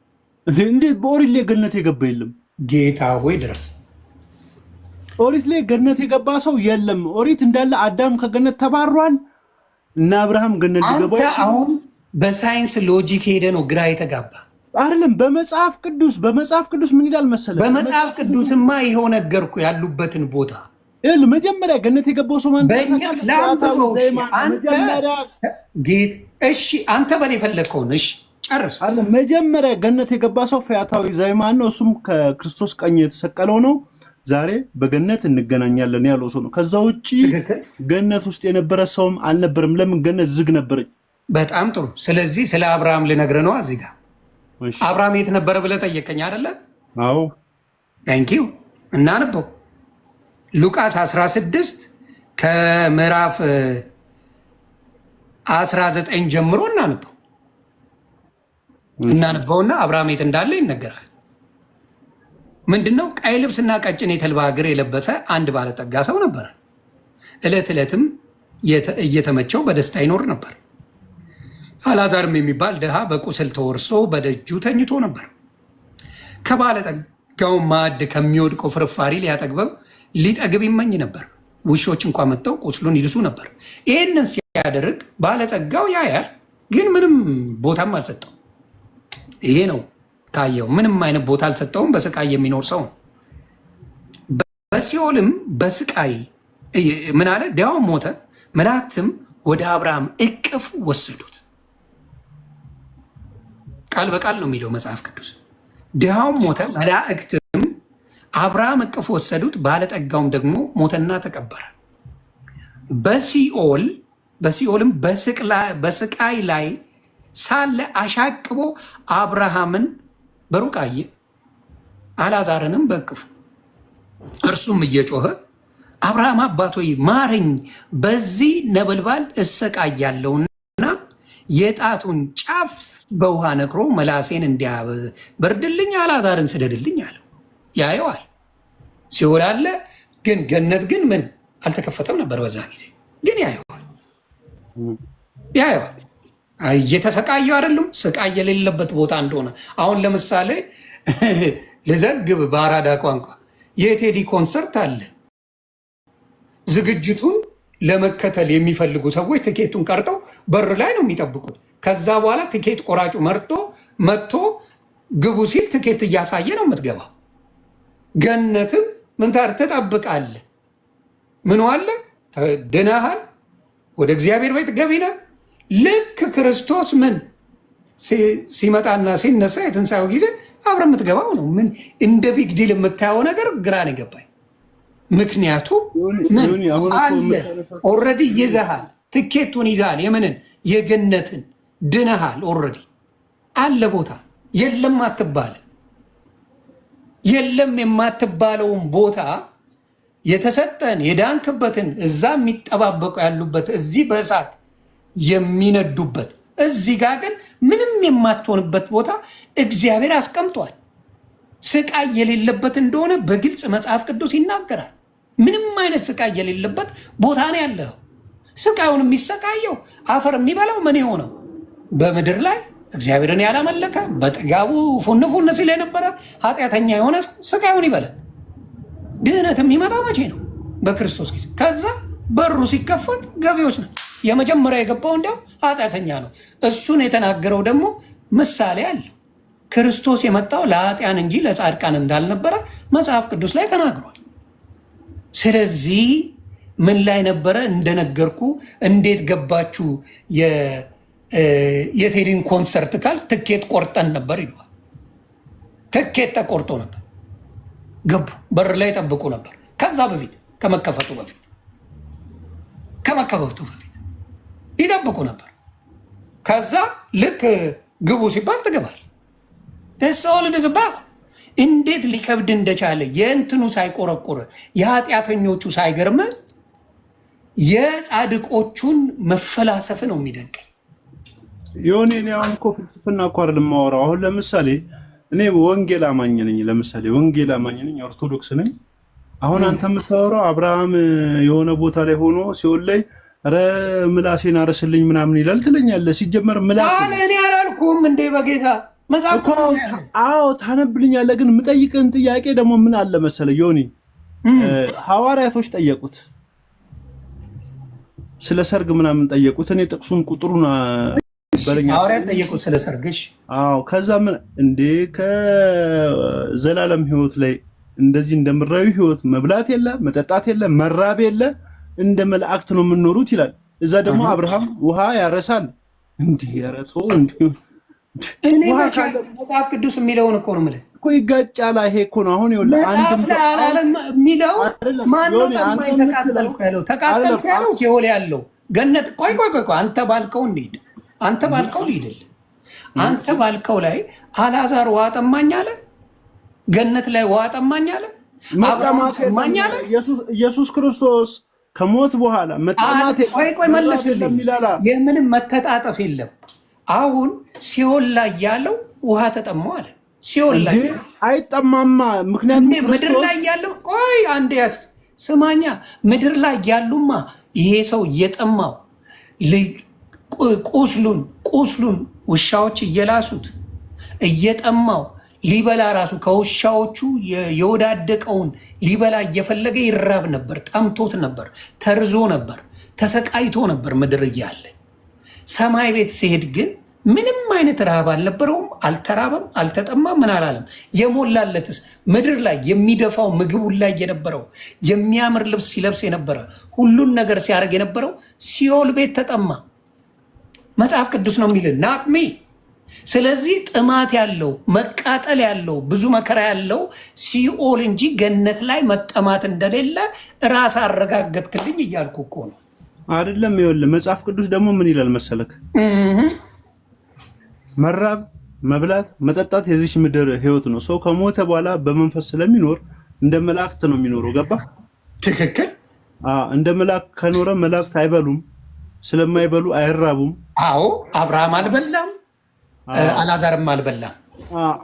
እንዴት በኦሪት ላይ ገነት የገባ የለም? ጌታ ሆይ ድረስ ኦሪት ላይ ገነት የገባ ሰው የለም። ኦሪት እንዳለ አዳም ከገነት ተባሯል እና አብርሃም ገነት ሊገባ። አንተ አሁን በሳይንስ ሎጂክ ሄደ ነው ግራ የተጋባ አይደለም። በመጽሐፍ ቅዱስ ምን ይላል መሰለህ? በመጽሐፍ ቅዱስማ ይኸው ነገርኩ ያሉበትን ቦታ መጀመሪያ ገነት የገባው ሰው ማን? እሺ አንተ በል የፈለግከውን እሺ ጨርስ። መጀመሪያ ገነት የገባ ሰው ፈያታዊ ዛይማን ነው። እሱም ከክርስቶስ ቀኝ የተሰቀለው ነው። ዛሬ በገነት እንገናኛለን ያለው ሰው ነው። ከዛ ውጭ ገነት ውስጥ የነበረ ሰውም አልነበረም። ለምን? ገነት ዝግ ነበረች። በጣም ጥሩ። ስለዚህ ስለ አብርሃም ልነግርህ ነው። እዚህ ጋር አብርሃም የት ነበረ ብለህ ጠየቀኝ አይደለ? አዎ። ታንኪዩ። እናንበው ሉቃስ 16 ከምዕራፍ 19 ጀምሮ እናነበውና አብርሃም የት እንዳለ ይነገራል። ምንድነው? ቀይ ልብስና ቀጭን የተልባ እግር የለበሰ አንድ ባለጠጋ ሰው ነበረ። ዕለት ዕለትም እየተመቸው በደስታ ይኖር ነበር። አልዓዛርም የሚባል ድሃ በቁስል ተወርሶ በደጁ ተኝቶ ነበር። ከባለጠጋው ማዕድ ከሚወድቀው ፍርፋሪ ሊጠግብ ይመኝ ነበር። ውሾች እንኳ መጥተው ቁስሉን ይልሱ ነበር። ይህንን ሲያደርግ ባለጸጋው ያያል፣ ግን ምንም ቦታም አልሰጠውም። ይሄ ነው ካየው፣ ምንም አይነት ቦታ አልሰጠውም። በስቃይ የሚኖር ሰው ነው። በሲኦልም በስቃይ ምን አለ? ድሃውም ሞተ፣ መላእክትም ወደ አብርሃም እቅፍ ወሰዱት። ቃል በቃል ነው የሚለው መጽሐፍ ቅዱስ። ድሃውም ሞተ፣ መላእክትም አብርሃም እቅፍ ወሰዱት። ባለጠጋውም ደግሞ ሞተና ተቀበረ። በሲኦልም በስቃይ ላይ ሳለ አሻቅቦ አብርሃምን በሩቅ አየ፣ አልዓዛርንም በእቅፉ። እርሱም እየጮኸ አብርሃም አባት ሆይ ማረኝ፣ በዚህ ነበልባል እሰቃያለሁና የጣቱን ጫፍ በውሃ ነክሮ መላሴን እንዲያበርድልኝ አልዓዛርን ስደድልኝ አለው። ያየዋል። ሲኦል አለ፣ ግን ገነት ግን ምን አልተከፈተም ነበር በዛ ጊዜ። ግን ያየዋል። እየተሰቃየው አይደለም፣ ስቃይ የሌለበት ቦታ እንደሆነ። አሁን ለምሳሌ ልዘግብ በአራዳ ቋንቋ የቴዲ ኮንሰርት አለ። ዝግጅቱን ለመከተል የሚፈልጉ ሰዎች ትኬቱን ቀርጠው በር ላይ ነው የሚጠብቁት። ከዛ በኋላ ትኬት ቆራጩ መጥቶ ግቡ ሲል ትኬት እያሳየ ነው የምትገባው። ገነትም ምን ትጠብቃለህ? ምን አለ? ድነሃል፣ ወደ እግዚአብሔር ቤት ገቢና ልክ ክርስቶስ ምን ሲመጣና ሲነሳ የትንሣኤው ጊዜ አብረ የምትገባው ነው። ምን እንደ ቢግ ዲል የምታየው ነገር ግራን ይገባኝ። ምክንያቱም ምን አለ? ኦልሬዲ ይዘሃል፣ ትኬቱን ይዛል። የምንን? የገነትን ድነሃል። ኦልሬዲ አለ ቦታ። የለም አትባለ። የለም የማትባለውን ቦታ የተሰጠን የዳንክበትን እዛ የሚጠባበቁ ያሉበት እዚህ በእሳት የሚነዱበት እዚህ ጋር ግን ምንም የማትሆንበት ቦታ እግዚአብሔር አስቀምጧል። ስቃይ የሌለበት እንደሆነ በግልጽ መጽሐፍ ቅዱስ ይናገራል። ምንም አይነት ስቃይ የሌለበት ቦታ ነው ያለው። ስቃዩን የሚሰቃየው አፈር የሚበላው ምን የሆነው በምድር ላይ እግዚአብሔርን ያላመለከ በጥጋቡ ፉን ሲል የነበረ ኃጢአተኛ የሆነ ስቃዩን ይበላል። ድህነት የሚመጣው መቼ ነው? በክርስቶስ ጊዜ። ከዛ በሩ ሲከፈት ገቢዎች ነው። የመጀመሪያ የገባው እንዲያው ኃጢአተኛ ነው። እሱን የተናገረው ደግሞ ምሳሌ አለው። ክርስቶስ የመጣው ለኃጢያን እንጂ ለጻድቃን እንዳልነበረ መጽሐፍ ቅዱስ ላይ ተናግሯል። ስለዚህ ምን ላይ ነበረ እንደነገርኩ እንዴት ገባችሁ? የቴዲን ኮንሰርት ካል ትኬት ቆርጠን ነበር ይለዋል። ትኬት ተቆርጦ ነበር። ገቡ። በር ላይ ጠብቁ ነበር። ከዛ በፊት ከመከፈቱ በፊት ይጠብቁ ነበር። ከዛ ልክ ግቡ ሲባል ትገባል። ደሰውል ድዝባ እንዴት ሊከብድ እንደቻለ የእንትኑ ሳይቆረቆር የኃጢአተኞቹ ሳይገርም የጻድቆቹን መፈላሰፍ ነው የሚደንቀኝ። የሆነ እኔ አሁን እኮ ፍልስፍና እኮ አይደለም የማወራው። አሁን ለምሳሌ እኔ ወንጌል አማኝ ነኝ። ኦርቶዶክስ ነኝ። አሁን አንተ የምታወራው አብርሃም የሆነ ቦታ ላይ ሆኖ ሲኦል ላይ ኧረ ምላሴን አርስልኝ ምናምን ይላል ትለኛለህ። ሲጀመር ምላስ እኔ አላልኩም እንዴ በጌታ መጽሐፍ። አዎ ታነብልኛለህ። ግን የምጠይቅህን ጥያቄ ደግሞ ምን አለ መሰለህ ዮኒ፣ ሐዋርያቶች ጠየቁት ስለ ሰርግ ምናምን ጠየቁት። እኔ ጥቅሱን ቁጥሩን በለኛ ሐዋርያት ጠየቁት ስለ ሰርግሽ። አዎ ከዛ ምን እንዴ ከዘላለም ህይወት ላይ እንደዚህ እንደምራዊ ህይወት መብላት የለ መጠጣት የለ መራብ የለ እንደ መላእክት ነው የምንኖሩት ይላል። እዛ ደግሞ አብርሃም ውሃ ያረሳል። እንዴ ያረቶ እንዴ እኔ መጽሐፍ ቅዱስ የሚለውን እኮ ነው የምልህ እኮ ይጋጫል። ይሄ እኮ ነው አሁን ይኸውልህ አንተም የሚለው ማን ነው ተቃጠልኩ ያለው ሲኦል ያለው ገነት። ቆይ አንተ ባልከው እንሂድ። አንተ ባልከው ልሂድልህ። አንተ ባልከው ላይ አልዓዛር ውሃ ጠማኝ አለ። ገነት ላይ ውሃ ጠማኝ አለ። መጠማት ኢየሱስ ክርስቶስ ከሞት በኋላ መጠማት ቆይ መለስልኝ። የምንም መተጣጠፍ የለም። አሁን ሲኦል ላይ ያለው ውሃ ተጠማው አለ። ሲኦል ላይ አይጠማማ። ምክንያቱም ምድር ላይ ያለው ቆይ አንዴ ስማኛ፣ ምድር ላይ ያሉማ ይሄ ሰው እየጠማው ቁስሉን ውሻዎች እየላሱት እየጠማው ሊበላ ራሱ ከውሻዎቹ የወዳደቀውን ሊበላ እየፈለገ ይራብ ነበር፣ ጠምቶት ነበር፣ ተርዞ ነበር፣ ተሰቃይቶ ነበር ምድር እያለ። ሰማይ ቤት ሲሄድ ግን ምንም አይነት ረሃብ አልነበረውም፣ አልተራበም፣ አልተጠማም፣ ምን አላለም። የሞላለትስ ምድር ላይ የሚደፋው ምግቡ ላይ የነበረው የሚያምር ልብስ ሲለብስ የነበረ ሁሉን ነገር ሲያደርግ የነበረው ሲኦል ቤት ተጠማ። መጽሐፍ ቅዱስ ነው የሚልን ናቅሚ። ስለዚህ ጥማት ያለው መቃጠል ያለው ብዙ መከራ ያለው ሲኦል እንጂ ገነት ላይ መጠማት እንደሌለ ራስ አረጋገጥክልኝ እያልኩ እኮ ነው። አይደለም ይኸውልህ፣ መጽሐፍ ቅዱስ ደግሞ ምን ይላል መሰለክ? መራብ፣ መብላት፣ መጠጣት የዚህ ምድር ህይወት ነው። ሰው ከሞተ በኋላ በመንፈስ ስለሚኖር እንደ መላእክት ነው የሚኖረው። ገባ? ትክክል። እንደ መላእክት ከኖረ መላእክት አይበሉም፣ ስለማይበሉ አይራቡም። አዎ፣ አብርሃም አልበላም፣ አላዛርም አልበላም።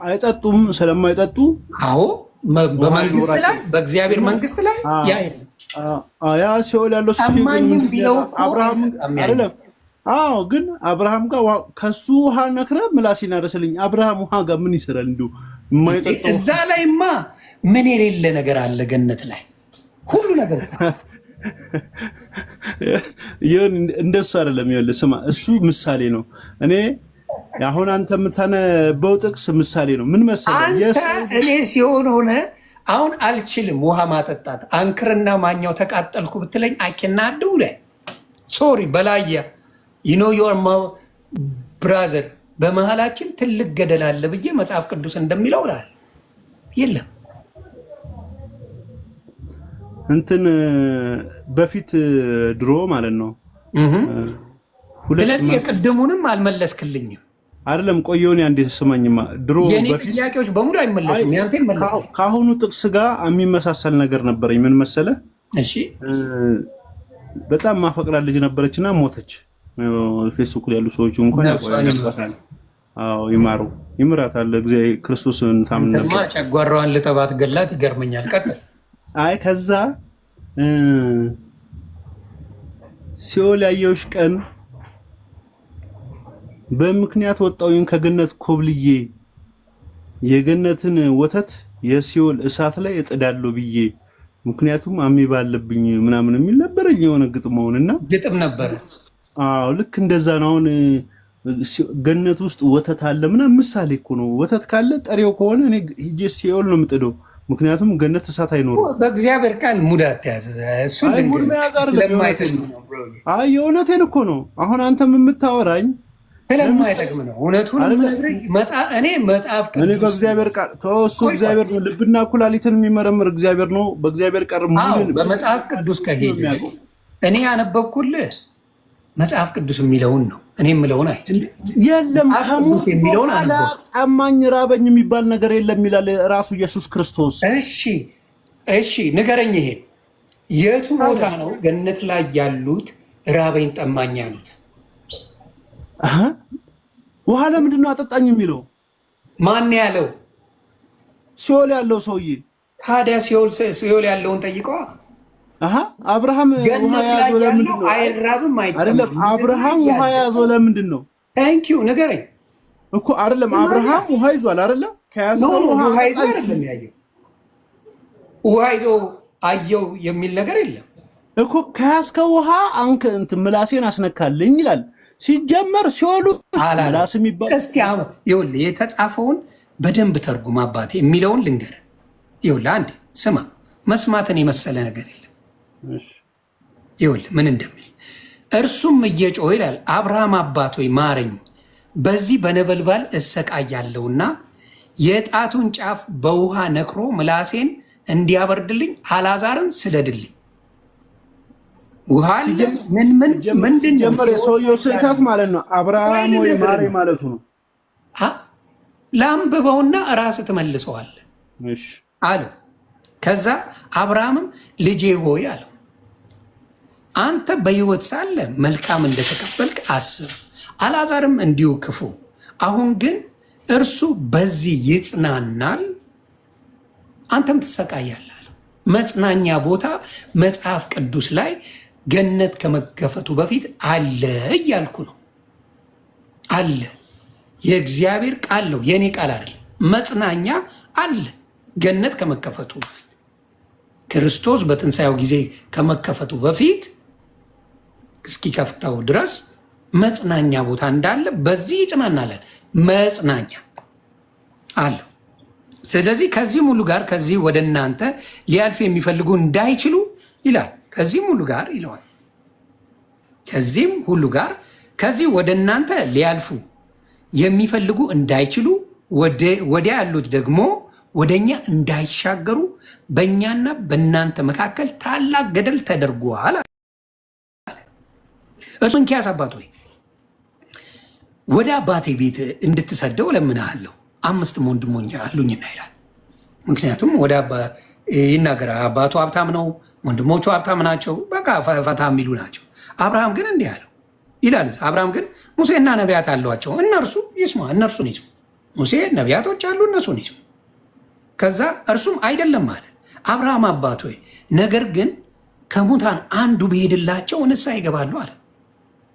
አይጠጡም፣ ስለማይጠጡ። አዎ፣ በመንግስት ላይ በእግዚአብሔር መንግስት ላይ ያ ሲኦል ያለው አማኝም ቢለው አብርሃም አይደለም። አዎ፣ ግን አብርሃም ጋር ከሱ ውሃ ነክረ ምላሴን አረሰልኝ። አብርሃም ውሃ ጋር ምን ይሰራል? እንዲሁ የማይጠጣው እዛ ላይማ ምን የሌለ ነገር አለ? ገነት ላይ ሁሉ ነገር ይሁን። እንደሱ አይደለም። ይኸውልህ ስማ፣ እሱ ምሳሌ ነው። እኔ አሁን አንተ የምታነበው ጥቅስ ምሳሌ ነው። ምን መሰለህ? እኔ ሲሆን ሆነ አሁን አልችልም ውሃ ማጠጣት። አንክርና ማኛው ተቃጠልኩ ብትለኝ አኬናዱ ላይ ሶሪ በላያ ዩኖ ዮር ብራዘር በመሃላችን ትልቅ ገደል አለ ብዬ መጽሐፍ ቅዱስ እንደሚለው ላል የለም እንትን በፊት ድሮ ማለት ነው። ስለዚህ የቅድሙንም አልመለስክልኝም። አይደለም ቆየውን አንዴ ስማኝማ። ድሮ የኔ ጥያቄዎች በሙሉ አይመለሱም፣ ያንተ ይመለሳል። ከአሁኑ ጥቅስ ጋር የሚመሳሰል ነገር ነበረኝ። ምን መሰለ? እሺ፣ በጣም ማፈቅራት ልጅ ነበረችና ሞተች። ፌስቡክ ላይ ያሉ ሰዎች እንኳን ያውቃሉ። አዎ፣ ይምራታል። እግዚአብሔር ክርስቶስን ታምን ነበር። ጨጓራዋን ልጠባት ገላት። ይገርመኛል። ቀጥል። አይ ከዛ ሲኦል ያየሁሽ ቀን በምክንያት ወጣሁኝ ከገነት ኮብልዬ የገነትን ወተት የሲኦል እሳት ላይ እጥዳለሁ ብዬ ምክንያቱም አሜባ አለብኝ ምናምን የሚል ነበረኝ። የሆነ ግጥመውንና ግጥም ነበር። አዎ ልክ እንደዛ ነው። አሁን ገነት ውስጥ ወተት አለ ምናምን ምሳሌ እኮ ነው። ወተት ካለ ጠሪው ከሆነ እኔ ሂጄ ሲኦል ነው የምጥደው። ምክንያቱም ገነት እሳት አይኖርም። በእግዚአብሔር ቃል ሙዳት ተያዘ። እሱ የእውነቴን እኮ ነው። አሁን አንተም የምታወራኝ ስለማይጠቅም ነው። እውነቱን እኔ መጽሐፍ ቅዱስ እኔ በእግዚአብሔር ቃል ተወሱ እግዚአብሔር ነው። ልብና ኩላሊትን የሚመረምር እግዚአብሔር ነው። በእግዚአብሔር ቃል ሙሉን በመጽሐፍ ቅዱስ ከሄድ እኔ ያነበብኩልህ መጽሐፍ ቅዱስ የሚለውን ነው። እኔ የምለውን አይ የለም ከሙስ የሚለውን ጠማኝ ራበኝ የሚባል ነገር የለም ይላል ራሱ ኢየሱስ ክርስቶስ። እሺ ንገረኝ። ይሄ የቱ ቦታ ነው ገነት ላይ ያሉት ራበኝ ጠማኝ ያሉት? ውሃ ለምንድን ነው አጠጣኝ የሚለው? ማን ያለው? ሲኦል ያለው ሰውዬ። ታዲያ ሲኦል ያለውን ጠይቀዋ። አብርሃም ውሃ ያዘው ለምንድን ነው? አይራብም አይደለም። አብርሃም ውሃ ያዘው ለምንድን ነው? ታንኪዩ ንገረኝ እኮ አይደለም። አብርሃም ውሃ ይዟል አይደለ? ከያዘው ውሃ ይዞ አየው የሚል ነገር የለም እኮ። ከያዝከው ውሃ አንተ እንትን ምላሴን አስነካልኝ ይላል። ሲጀመር ሲኦሉ ምላስ የሚባል እስቲ አሁን ይኸውልህ የተጻፈውን በደንብ ተርጉም አባቴ የሚለውን ልንገርህ። ይኸውልህ አንዴ ስማ። መስማትን የመሰለ ነገር የለም። ይኸውልህ ምን እንደሚል እርሱም እየጮኸ ይላል አብርሃም አባት ሆይ ማረኝ፣ በዚህ በነበልባል እሰቃያለሁና የጣቱን ጫፍ በውሃ ነክሮ ምላሴን እንዲያበርድልኝ አልዓዛርን ስደድልኝ። ውሃ ምንድን ጀመረ? የሰውየው ስህተት ማለት ነው። አብርሃም ወይ ማረኝ ማለቱ ነው። ለአንብበውና ራስህ ትመልሰዋለህ አለው። ከዛ አብርሃምም ልጄ ሆይ አለው አንተ በሕይወት ሳለ መልካም እንደተቀበልክ አስብ፣ አልዓዛርም እንዲሁ ክፉ። አሁን ግን እርሱ በዚህ ይጽናናል፣ አንተም ትሰቃያለህ አለው። መጽናኛ ቦታ መጽሐፍ ቅዱስ ላይ ገነት ከመከፈቱ በፊት አለ እያልኩ ነው። አለ፣ የእግዚአብሔር ቃል ነው፣ የእኔ ቃል አይደለም። መጽናኛ አለ ገነት ከመከፈቱ በፊት ክርስቶስ በትንሣኤው ጊዜ ከመከፈቱ በፊት እስኪከፍተው ድረስ መጽናኛ ቦታ እንዳለ በዚህ ይጽናናለን። መጽናኛ አለው። ስለዚህ ከዚህም ሁሉ ጋር ከዚህ ወደ እናንተ ሊያልፉ የሚፈልጉ እንዳይችሉ ይላል። ከዚህም ሁሉ ጋር ይለዋል። ከዚህም ሁሉ ጋር ከዚህ ወደ እናንተ ሊያልፉ የሚፈልጉ እንዳይችሉ ወዲያ ያሉት ደግሞ ወደኛ እንዳይሻገሩ በእኛና በእናንተ መካከል ታላቅ ገደል ተደርጓል። እሱ እንኪያስ አባት ሆይ ወደ አባቴ ቤት እንድትሰደው እለምንሃለሁ፣ 5 ወንድሞች አሉኝና ይላል። ምክንያቱም ወደ ይናገራል። አባቱ ሀብታም ነው፣ ወንድሞቹ ሀብታም ናቸው፣ በቃ ፈታ የሚሉ ናቸው። አብርሃም ግን እንዲህ አለው ይላል። አብርሃም ግን ሙሴና ነቢያት አሏቸው፣ እነርሱ ይስማ፣ እነርሱን ይስሙ። ሙሴ ነቢያቶች አሉ፣ እነሱን ይስሙ። ከዛ እርሱም አይደለም አለ። አብርሃም አባት ሆይ ነገር ግን ከሙታን አንዱ ቢሄድላቸው ንስሐ ይገባሉ አለ።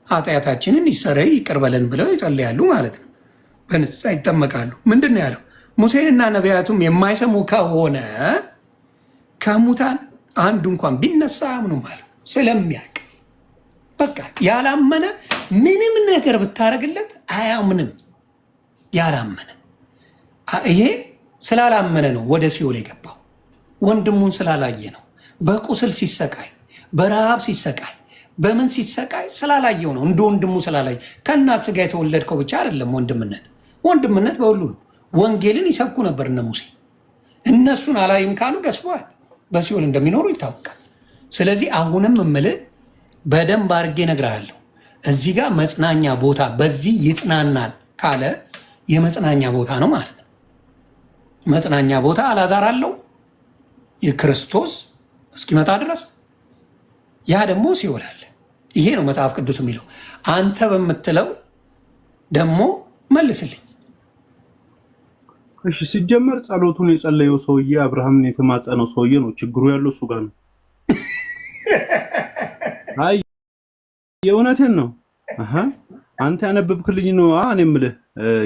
ኃጢአታችንን ይሰረይ ይቅር በለን ብለው ይጸልያሉ ማለት ነው። በንስሐ ይጠመቃሉ። ምንድን ነው ያለው? ሙሴንና ነቢያቱም የማይሰሙ ከሆነ ከሙታን አንዱ እንኳን ቢነሳ አያምኑም አለ። ስለሚያውቅ በቃ ያላመነ ምንም ነገር ብታደርግለት አያምንም። ያላመነ ይሄ ስላላመነ ነው ወደ ሲኦል የገባው። ወንድሙን ስላላየ ነው። በቁስል ሲሰቃይ፣ በረሃብ ሲሰቃይ፣ በምን ሲሰቃይ ስላላየው ነው። እንደ ወንድሙ ስላላየ። ከእናት ስጋ የተወለድከው ብቻ አይደለም ወንድምነት። ወንድምነት በሁሉ ነው። ወንጌልን ይሰብኩ ነበር እነ ሙሴ። እነሱን አላይም ካሉ ገስበዋል፣ በሲኦል እንደሚኖሩ ይታወቃል። ስለዚህ አሁንም እምልህ በደንብ አድርጌ እነግርሃለሁ። እዚህ ጋር መጽናኛ ቦታ በዚህ ይጽናናል ካለ የመጽናኛ ቦታ ነው ማለት ነው። መጽናኛ ቦታ አልዓዛር አለው የክርስቶስ እስኪመጣ ድረስ፣ ያ ደግሞ ሲኦል አለ። ይሄ ነው መጽሐፍ ቅዱስ የሚለው። አንተ በምትለው ደግሞ መልስልኝ። እሺ፣ ሲጀመር ጸሎቱን የጸለየው ሰውዬ አብርሃምን የተማጸነው ሰውዬ ነው። ችግሩ ያለው እሱ ጋር ነው። አይ የእውነቴን ነው። አንተ ያነበብክልኝ ነው። እኔ የምልህ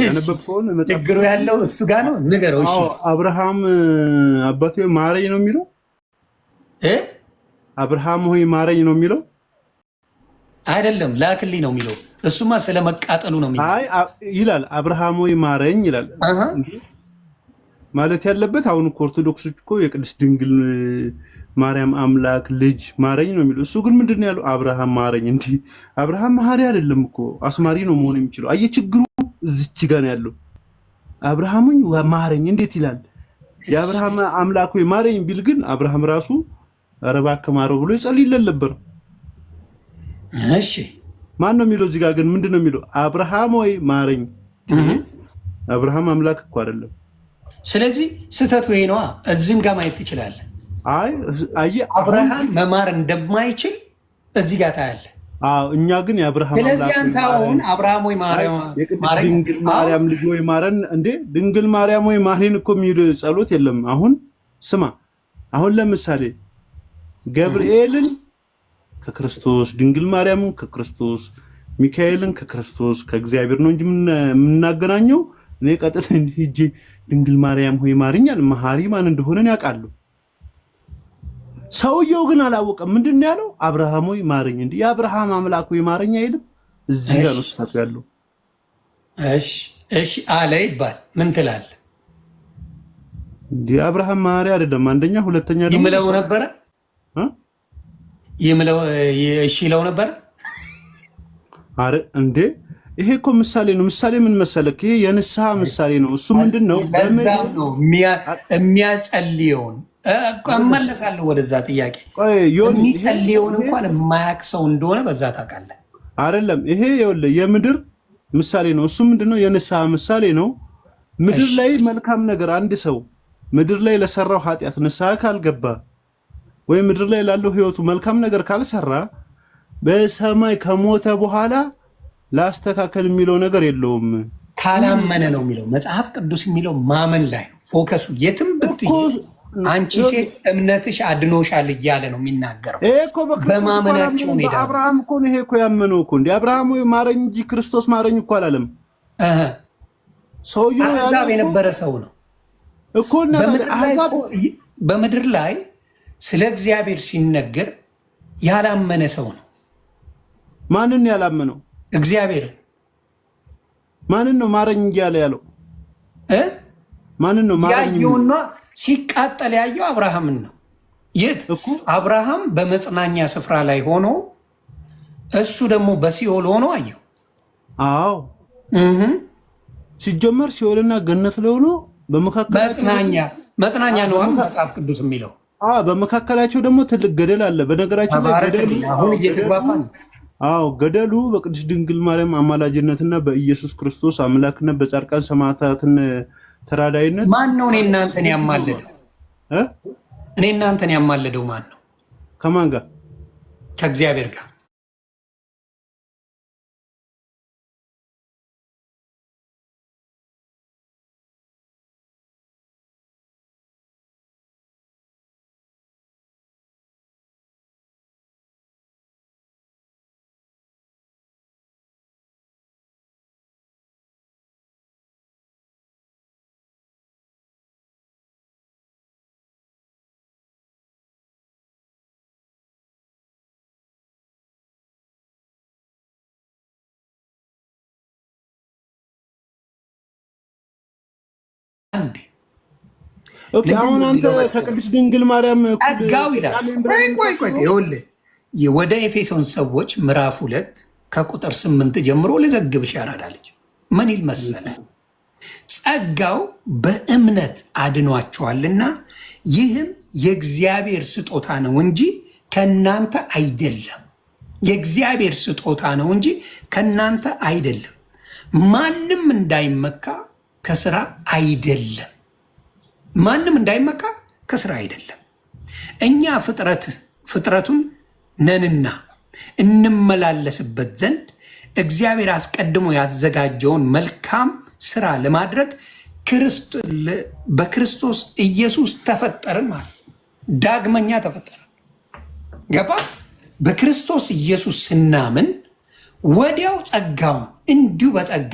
ያነበብከውን ችግሩ ያለው እሱ ጋር ነው። ንገረው። እሺ፣ አብርሃም አባቴ ማረኝ ነው የሚለው። አብርሃም ሆይ ማረኝ ነው የሚለው አይደለም፣ ላክልኝ ነው የሚለው። እሱማ ስለመቃጠሉ ነው የሚለው። አይ ይላል፣ አብርሃም ሆይ ማረኝ ይላል ማለት ያለበት። አሁን ኦርቶዶክሶች እኮ የቅድስት ድንግል ማርያም አምላክ ልጅ ማረኝ ነው የሚለው። እሱ ግን ምንድን ነው ያለው? አብርሃም ማረኝ። እንዴ አብርሃም መሐሪ አይደለም እኮ አስማሪ ነው መሆን የሚችለው። አየህ ችግሩ እዚች ጋር ነው ያለው። አብርሃም ማረኝ እንዴት ይላል? የአብርሃም አምላክ ሆይ ማረኝ ቢል ግን አብርሃም ራሱ ኧረ እባክህ ማረው ብሎ ይጸልይልን ነበር። እሺ ማን ነው የሚለው? እዚህ ጋር ግን ምንድን ነው የሚለው? አብርሃም ሆይ ማረኝ። አብርሃም አምላክ እኮ አይደለም። ስለዚህ ስህተቱ ይሄ ነዋ። እዚህም ጋር ማየት ትችላለህ። አይ አብርሃም መማር እንደማይችል እዚህ ጋር ታያለህ። እኛ ግን የአብርሃም ስለዚህ አንተ አሁን አብርሃም ወይ ድንግል ማርያም ልጅ ወይ ማረን እንዴ? ድንግል ማርያም ወይ ማረን እኮ የሚል ጸሎት የለም። አሁን ስማ፣ አሁን ለምሳሌ ገብርኤልን ከክርስቶስ፣ ድንግል ማርያምን ከክርስቶስ፣ ሚካኤልን ከክርስቶስ ከእግዚአብሔር ነው እንጂ የምናገናኘው። እኔ ቀጥታ ሂጄ ድንግል ማርያም ሆይ ማርኛል መሐሪ ማን እንደሆነ ያውቃሉ። ሰውየው ግን አላወቀም። ምንድን ነው ያለው? አብርሃም ሆይ ማረኝ። እንዴ የአብርሃም አምላክ ሆይ ማረኝ አይልም። እዚህ ጋር ነው ስህተቱ ያለው። እሺ አለ ይባል ምን ትላለህ? እንዴ አብርሃም ማሪ አይደለም። አንደኛ፣ ሁለተኛ ደግሞ ይምለው ነበረ እሺ ይለው ነበረ። አረ እንዴ ይሄ እኮ ምሳሌ ነው። ምሳሌ ምን መሰለክ? ይሄ የንስሐ ምሳሌ ነው። እሱ ምንድነው? ለዛም ነው የሚያጸልየውን እመለሳለሁ ወደዛ ጥያቄ። የሚጸልየውን እንኳን የማያውቅ ሰው እንደሆነ በዛ ታውቃለህ አይደለም? ይሄ ይኸውልህ የምድር ምሳሌ ነው። እሱ ምንድነው? የንስሐ ምሳሌ ነው። ምድር ላይ መልካም ነገር አንድ ሰው ምድር ላይ ለሰራው ኃጢአት ንስሐ ካልገባ ወይ ምድር ላይ ላለው ህይወቱ መልካም ነገር ካልሰራ በሰማይ ከሞተ በኋላ ላስተካከል የሚለው ነገር የለውም። ካላመነ ነው የሚለው መጽሐፍ ቅዱስ የሚለው ማመን ላይ ነው ፎከሱ። የትም ብትሄድ አንቺ ሴት እምነትሽ አድኖሻል እያለ ነው የሚናገረው። በማመናቸው ነው። አብርሃም እኮ ነው ይሄ እኮ ያመነው እኮ እንደ አብርሃም ወይ ማረኝ እንጂ ክርስቶስ ማረኝ እኮ አላለም። ሰውየው አሕዛብ የነበረ ሰው ነው እኮ እና አሕዛብ በምድር ላይ ስለ እግዚአብሔር ሲነገር ያላመነ ሰው ነው። ማንን ያላመነው? እግዚአብሔርን። ማንን ነው ማረኝ እያለ ያለው? ማንን ነው ማረኝ? ያየውና ሲቃጠል ያየው አብርሃምን ነው። የት? አብርሃም በመጽናኛ ስፍራ ላይ ሆኖ እሱ ደግሞ በሲኦል ሆኖ አየው። አዎ ሲጀመር ሲኦልና ገነት ላይ ሆኖ መጽናኛ ነው መጽሐፍ ቅዱስ የሚለው። በመካከላቸው ደግሞ ትልቅ ገደል አለ። በነገራችን ላይ ገደሉ አሁን እየተግባባን ገደሉ በቅድስት ድንግል ማርያም አማላጅነትና በኢየሱስ ክርስቶስ አምላክነት በጻድቃን ሰማዕታትን ተራዳይነት ማን ነው እኔ እናንተን ያማለደው? እኔ እናንተን ያማለደው ማን ነው? ከማን ጋር? ከእግዚአብሔር ጋር። አሁን አንተ ከቅድስት ድንግል ማርያም ጸጋው ይላል። ቆይ ወደ ኤፌሶን ሰዎች ምዕራፍ 2 ከቁጥር 8 ጀምሮ ልዘግብሽ ያራዳለች። ምን ይል መሰለ? ጸጋው በእምነት አድኗቸዋልና ይህም የእግዚአብሔር ስጦታ ነው እንጂ ከናንተ አይደለም። የእግዚአብሔር ስጦታ ነው እንጂ ከናንተ አይደለም። ማንም እንዳይመካ ከስራ አይደለም። ማንም እንዳይመካ ከስራ አይደለም። እኛ ፍጥረቱን ነንና እንመላለስበት ዘንድ እግዚአብሔር አስቀድሞ ያዘጋጀውን መልካም ስራ ለማድረግ በክርስቶስ ኢየሱስ ተፈጠርን ማለት ዳግመኛ ተፈጠርን። ገባ? በክርስቶስ ኢየሱስ ስናምን ወዲያው ጸጋውን እንዲሁ በጸጋ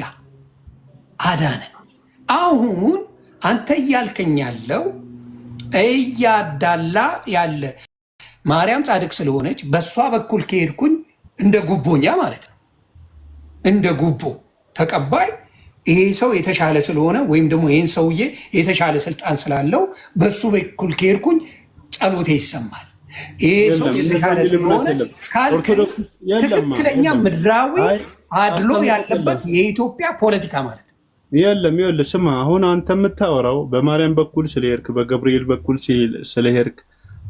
አዳነን። አሁን አንተ እያልከኝ ያለው እያዳላ ያለ ማርያም ጻድቅ ስለሆነች በእሷ በኩል ከሄድኩኝ እንደ ጉቦኛ ማለት ነው። እንደ ጉቦ ተቀባይ ይሄ ሰው የተሻለ ስለሆነ ወይም ደግሞ ይህን ሰውዬ የተሻለ ስልጣን ስላለው በሱ በኩል ከሄድኩኝ ጸሎቴ ይሰማል። ይሄ ሰው የተሻለ ስለሆነ ትክክለኛ ምድራዊ አድሎ ያለበት የኢትዮጵያ ፖለቲካ ማለት ነው። የለም ይኸውልህ፣ ስማ፣ አሁን አንተ የምታወራው በማርያም በኩል ስለሄድክ፣ በገብርኤል በኩል ስለሄድክ፣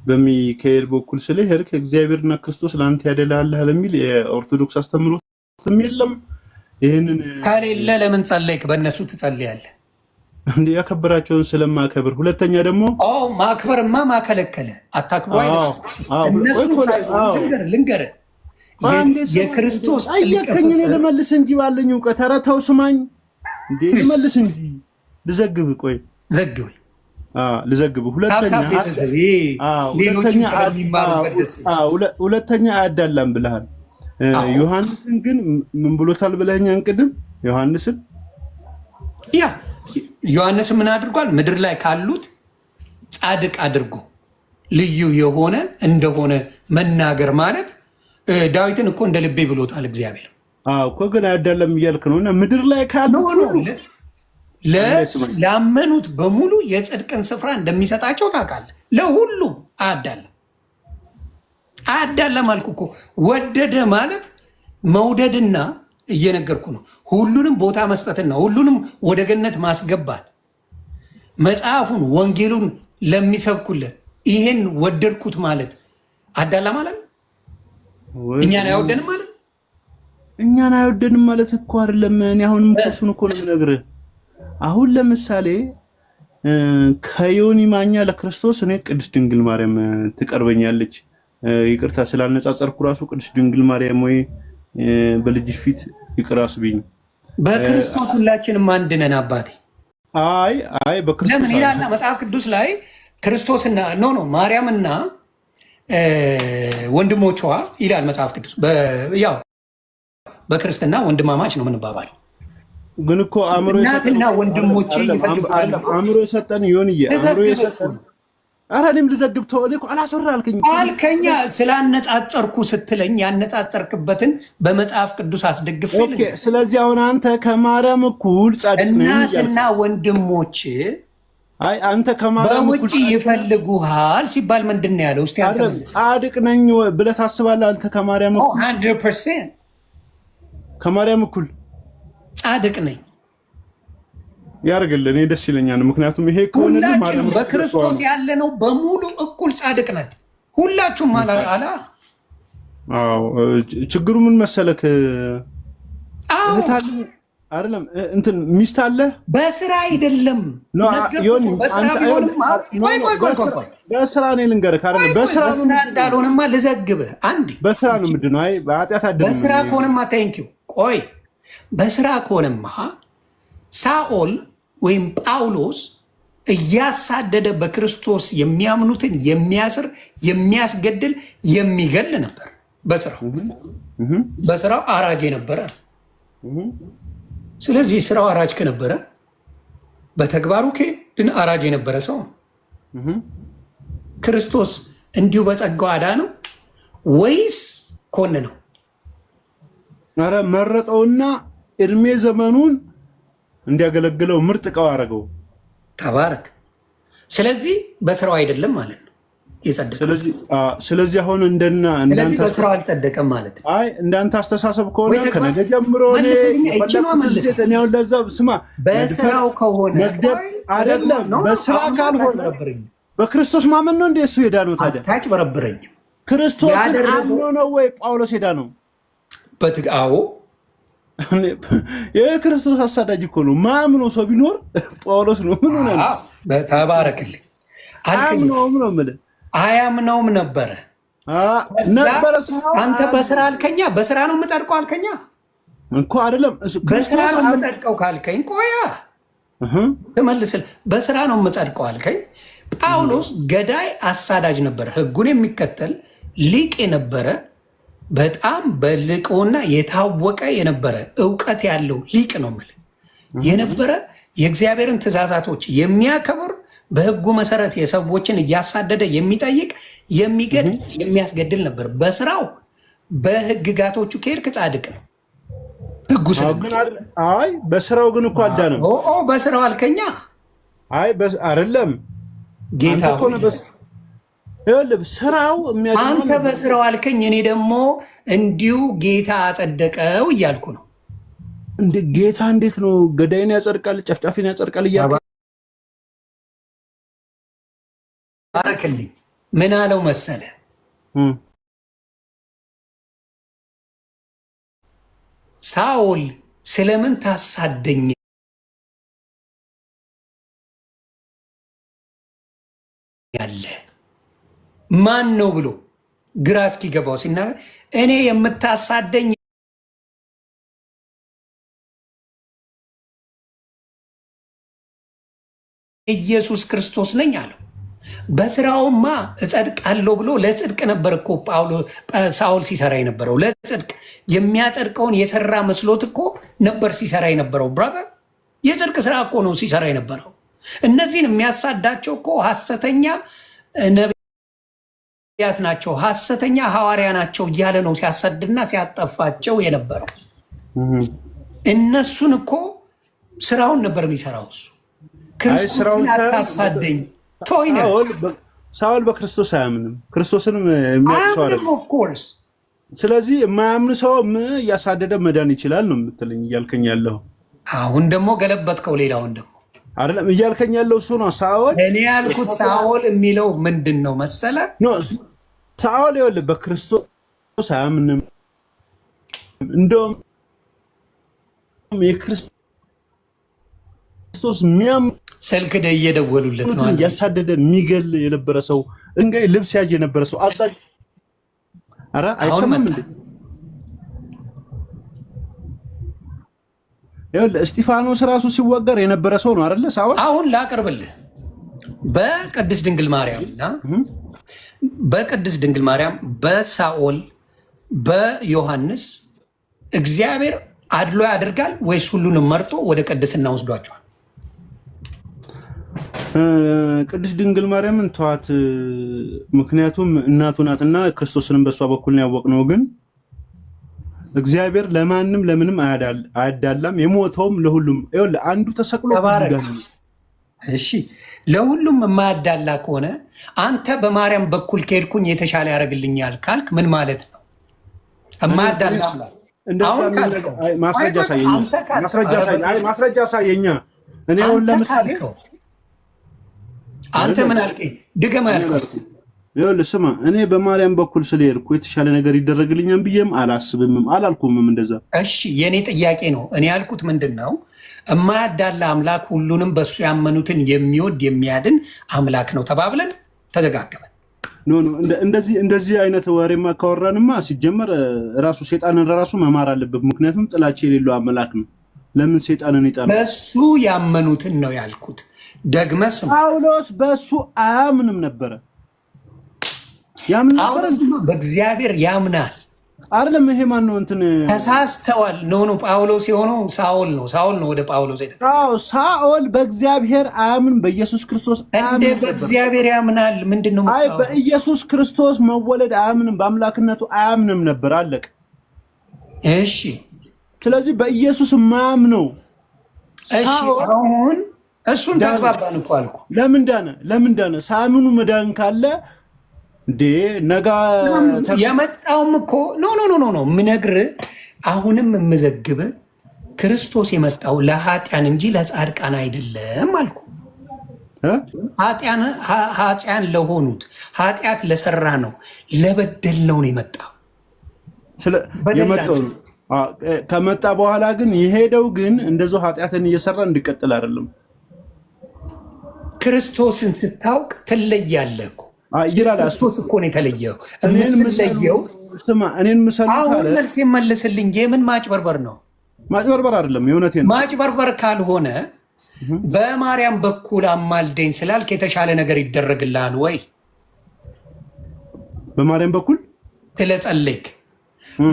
በሚካኤል በኩል ስለሄድክ እግዚአብሔርና ክርስቶስ ለአንተ ያደላልህ የሚል የኦርቶዶክስ አስተምሮትም የለም። ይህንን ከሌለ ለምን ጸለይክ? በእነሱ ትጸልያለህ እንዴ? ያከበራቸውን ስለማከብር። ሁለተኛ ደግሞ ማክበርማ ማከለከለ አታክብሮ አይደለም። እነሱ ሳይሆን ልንገርህ የክርስቶስ አየከኝ ልመልስ እንጂ ባለኝ እውቀት። ኧረ ተው ስማኝ እንዴ ልመልስ እንጂ ልዘግብ። ቆይ ዘግብ። ልዘግብ። ሁለተኛ አያዳላም ብለሃል። ዮሐንስን ግን ምን ብሎታል ብለኸኛን ቅድም? ዮሐንስን ምን አድርጓል? ምድር ላይ ካሉት ጻድቅ አድርጎ ልዩ የሆነ እንደሆነ መናገር ማለት ዳዊትን እኮ እንደ ልቤ ብሎታል እግዚአብሔር እኮ። ግን አያዳለም እያልክ ነው። እና ምድር ላይ ካሉ ላመኑት በሙሉ የጽድቅን ስፍራ እንደሚሰጣቸው ታውቃለህ። ለሁሉም አያዳለም አልኩ እኮ። ወደደ ማለት መውደድና እየነገርኩ ነው። ሁሉንም ቦታ መስጠትና ሁሉንም ወደ ገነት ማስገባት መጽሐፉን ወንጌሉን ለሚሰብኩለት ይሄን ወደድኩት ማለት አዳላ ማለት ነው። እኛን አይወደንም ማለት እኛን አይወደንም ማለት እኮ አይደለም። እኔ አሁንም እሱን እኮ ነው የምነግርህ። አሁን ለምሳሌ ከዮኒ ማኛ ለክርስቶስ እኔ ቅድስት ድንግል ማርያም ትቀርበኛለች። ይቅርታ ስላነጻጸርኩ ራሱ ቅድስት ድንግል ማርያም ወይ በልጅሽ ፊት ይቅር አስቢኝ። በክርስቶስ ሁላችንም አንድ ነን አባቴ። አይ በክርስቶስ ለምን ይላል መጽሐፍ ቅዱስ ላይ ክርስቶስና ማርያምና ወንድሞቿ ይላል መጽሐፍ ቅዱስ። ያው በክርስትና ወንድማማች ነው የምንባባለው። ግን እኮ እናትና ወንድሞቼ ይፈልጋሉ። አእምሮ የሰጠን ዮኒዬ አእምሮ የሰጠን ኧረ እኔም ልዘግብ ተው። እኔ እኮ አላስወራ አልከኝ ስላነጻጸርኩ ስትለኝ ያነጻጸርክበትን በመጽሐፍ ቅዱስ አስደግፍ። ስለዚህ አሁን አንተ ከማርያም እኩል ጻድቅ ነኝ እናትና ወንድሞች አንተ ከማርያም እኩል በውጭ ይፈልጉሃል ሲባል ምንድን ነው ያለው? እስቲ አንተ ጻድቅ ነኝ ብለህ ታስባለህ? አንተ ከማርያም እኩል 100% ከማርያም እኩል ጻድቅ ነኝ ያርግልህ። እኔ ደስ ይለኛል። ምክንያቱም ይሄ ከሆነልህ ማርያም በክርስቶስ ያለነው በሙሉ እኩል ጻድቅ ነን ሁላችሁም አላ። ችግሩ ምን መሰለክ? አይደለም እንትን ሚስት አለ በስራ አይደለም በስራ ነው ልንገርህ። አይደለም በስራ እንዳልሆነማ ልዘግብህ አንዴ። በስራ ነው ምንድን ነው? አይ በኃጢአት አይደለም። በስራ ከሆነማ ቴንኪው። ቆይ በስራ ከሆነማ ሳኦል ወይም ጳውሎስ እያሳደደ በክርስቶስ የሚያምኑትን የሚያስር የሚያስገድል የሚገል ነበር። በስራው አራጅ ነበረ። ስለዚህ ስራው አራጅ ከነበረ በተግባሩ ግን አራጅ የነበረ ሰው ክርስቶስ እንዲሁ በጸጋው አዳነው ወይስ ኮነነው? ኧረ መረጠውና እድሜ ዘመኑን እንዲያገለግለው ምርጥ ዕቃው አደረገው። ተባረክ። ስለዚህ በስራው አይደለም ማለት ነው የጸደቀው። ስለዚህ አሁን ስለዚህ በስራው አልጸደቀም ማለት ነው። አይ እንዳንተ አስተሳሰብ ከሆነ ከነገ ጀምሮ ስማ፣ በስራው ከሆነ አይደለም። በስራ ካልሆነ በክርስቶስ ማመን ነው እንደ እሱ ሄዳ ነው። ታዲያ አታጭበረብረኝም። ክርስቶስን አምኖ ነው ወይ ጳውሎስ ሄዳ ነው? አዎ የክርስቶስ አሳዳጅ እኮ ነው። ማምኖ ሰው ቢኖር ጳውሎስ ነው። ምን ሆነ? ተባረክልኝ። አያምነውም ነበረ። አንተ በስራ አልከኛ። በስራ ነው የምጸድቀው አልከኛ እኮ አይደለም። በስራ ነው የምጸድቀው ካልከኝ ቆያ ትመልስል። በስራ ነው የምጸድቀው አልከኝ። ጳውሎስ ገዳይ አሳዳጅ ነበረ። ህጉን የሚከተል ሊቅ የነበረ በጣም በልቆና የታወቀ የነበረ እውቀት ያለው ሊቅ ነው የምልህ የነበረ የእግዚአብሔርን ትእዛዛቶች የሚያከብር በህጉ መሰረት የሰዎችን እያሳደደ የሚጠይቅ የሚገድል የሚያስገድል ነበር። በስራው በህግጋቶቹ ከሄድክ ጻድቅ ነው። ህጉ አይ በስራው ግን እኮ አዳነም። በስራው አልከኛ። አይ አይደለም ጌታ ስራው አንተ በስራው አልከኝ። እኔ ደግሞ እንዲሁ ጌታ አጸደቀው እያልኩ ነው። ጌታ እንዴት ነው ገዳይን ያጸድቃል ጨፍጫፊን ያጸድቃል እያልኩ ባረክልኝ። ምን አለው መሰለ? ሳኦል ስለምን ታሳደኛለህ ማን ነው ብሎ ግራ እስኪገባው ሲናገር እኔ የምታሳደኝ ኢየሱስ ክርስቶስ ነኝ አለው። በስራውማ እጸድቃለሁ ብሎ ለጽድቅ ነበር እኮ ሳኦል ሲሰራ የነበረው። ለጽድቅ የሚያጸድቀውን የሰራ መስሎት እኮ ነበር ሲሰራ የነበረው። ብራዘር የጽድቅ ስራ እኮ ነው ሲሰራ የነበረው። እነዚህን የሚያሳዳቸው እኮ ሐሰተኛ ነቢያት ናቸው፣ ሐሰተኛ ሐዋርያ ናቸው እያለ ነው ሲያሳድና ሲያጠፋቸው የነበረው። እነሱን እኮ ስራውን ነበር የሚሰራው እሱ። ክርስቶስን አታሳደኝ ሳኦል በክርስቶስ አያምንም። ክርስቶስንም የሚያውቅ ሰው አይደለም። ስለዚህ የማያምን ሰው እያሳደደ መዳን ይችላል ነው የምትለኝ እያልከኝ ያለው። አሁን ደግሞ ገለበጥከው። ሌላውን ደግሞ አይደለም እያልከኝ ያለው እሱ ነው። ሳኦል እኔ ያልኩት ሳኦል የሚለው ምንድን ነው መሰለ? ሳኦል ይኸውልህ በክርስቶስ አያምንም። እንደውም የክርስቶስ ክርስቶስ ሚያም ስልክ እየደወሉለት ነው ያሳደደ የሚገል የነበረ ሰው እንግዲህ ልብስ ያጅ የነበረ ሰው አዛ አረ አይሰማም እንዴ? ይኸውልህ እስጢፋኖስ ራሱ ሲወገር የነበረ ሰው ነው አይደለ? ሳውል አሁን ላቀርብልህ በቅድስት ድንግል ማርያምና በቅድስት ድንግል ማርያም በሳኦል በዮሐንስ እግዚአብሔር አድሎ ያደርጋል ወይስ ሁሉንም መርጦ ወደ ቅድስና ወስዷቸዋል? ቅድስት ድንግል ማርያምን ተዋት። ምክንያቱም እናቱ ናትና ክርስቶስንም በሷ በኩል ነው ያወቅነው። ግን እግዚአብሔር ለማንም ለምንም አያዳላም። የሞተውም ለሁሉም ይኸውልህ አንዱ ተሰቅሎ እሺ ለሁሉም የማያዳላ ከሆነ አንተ በማርያም በኩል ከሄድኩኝ የተሻለ ያደርግልኛል ካልክ ምን ማለት ነው? የማያዳላ ማስረጃ ሳየኛ እኔ አሁን ለምሳሌ አንተ ምን አልከኝ? ድገማ ያልከው ይኸውልህ ስማ፣ እኔ በማርያም በኩል ስለሄድኩ የተሻለ ነገር ይደረግልኛል ብዬም አላስብምም አላልኩምም እንደዛ። እሺ የኔ ጥያቄ ነው። እኔ ያልኩት ምንድን ነው? የማያዳላ አምላክ ሁሉንም በሱ ያመኑትን የሚወድ የሚያድን አምላክ ነው ተባብለን ተዘጋገበን። ኖ እንደዚህ አይነት ወሬማ ካወራንማ ሲጀመር ራሱ ሴጣንን ራሱ መማር አለበት። ምክንያቱም ጥላቻ የሌለው አምላክ ነው። ለምን ሴጣንን ይጣላል? በሱ ያመኑትን ነው ያልኩት። ደግመስ ጳውሎስ በሱ አያምንም ነበረ። ያምን ነበር በእግዚአብሔር ያምናል አይደለም። ይሄ ማን ነው? እንትን ተሳስተዋል። ኖ ጳውሎስ የሆነው ሳኦል ነው ወደ ጳውሎስ የተጠራው። ሳኦል በእግዚአብሔር አያምን፣ በኢየሱስ ክርስቶስ አያምን። በእግዚአብሔር ያምናል ምንድነው? አይ በኢየሱስ ክርስቶስ መወለድ አያምንም፣ በአምላክነቱ አያምንም ነበር። አለቅ። እሺ ስለዚህ በኢየሱስ ማያምነው እሺ አሁን እሱን ተግባባን እኮ አልኩ። ለምን ዳነ? ሳምኑ መዳን ካለ እንዴ ነጋ የመጣውም እኮ ኖ የምነግርህ አሁንም የምዘግብህ ክርስቶስ የመጣው ለኃጢያን እንጂ ለጻድቃን አይደለም አልኩ። ኃጢያን ለሆኑት ኃጢአት ለሰራ ነው ለበደል ነው የመጣው። የመጣው ከመጣ በኋላ ግን የሄደው ግን እንደዛው ኃጢአትን እየሰራ እንዲቀጥል አይደለም። ክርስቶስን ስታውቅ ትለያለህ እኮ። ክርስቶስ እኮ ነው የተለየው። እኔን ምሰሉ ካለ መልስ የመልስልኝ። የምን ማጭበርበር ነው? ማጭበርበር አይደለም፣ የእውነቴን ነው። ማጭበርበር ካልሆነ በማርያም በኩል አማልደኝ ስላልክ የተሻለ ነገር ይደረግልሃል ወይ? በማርያም በኩል ስለጸለይክ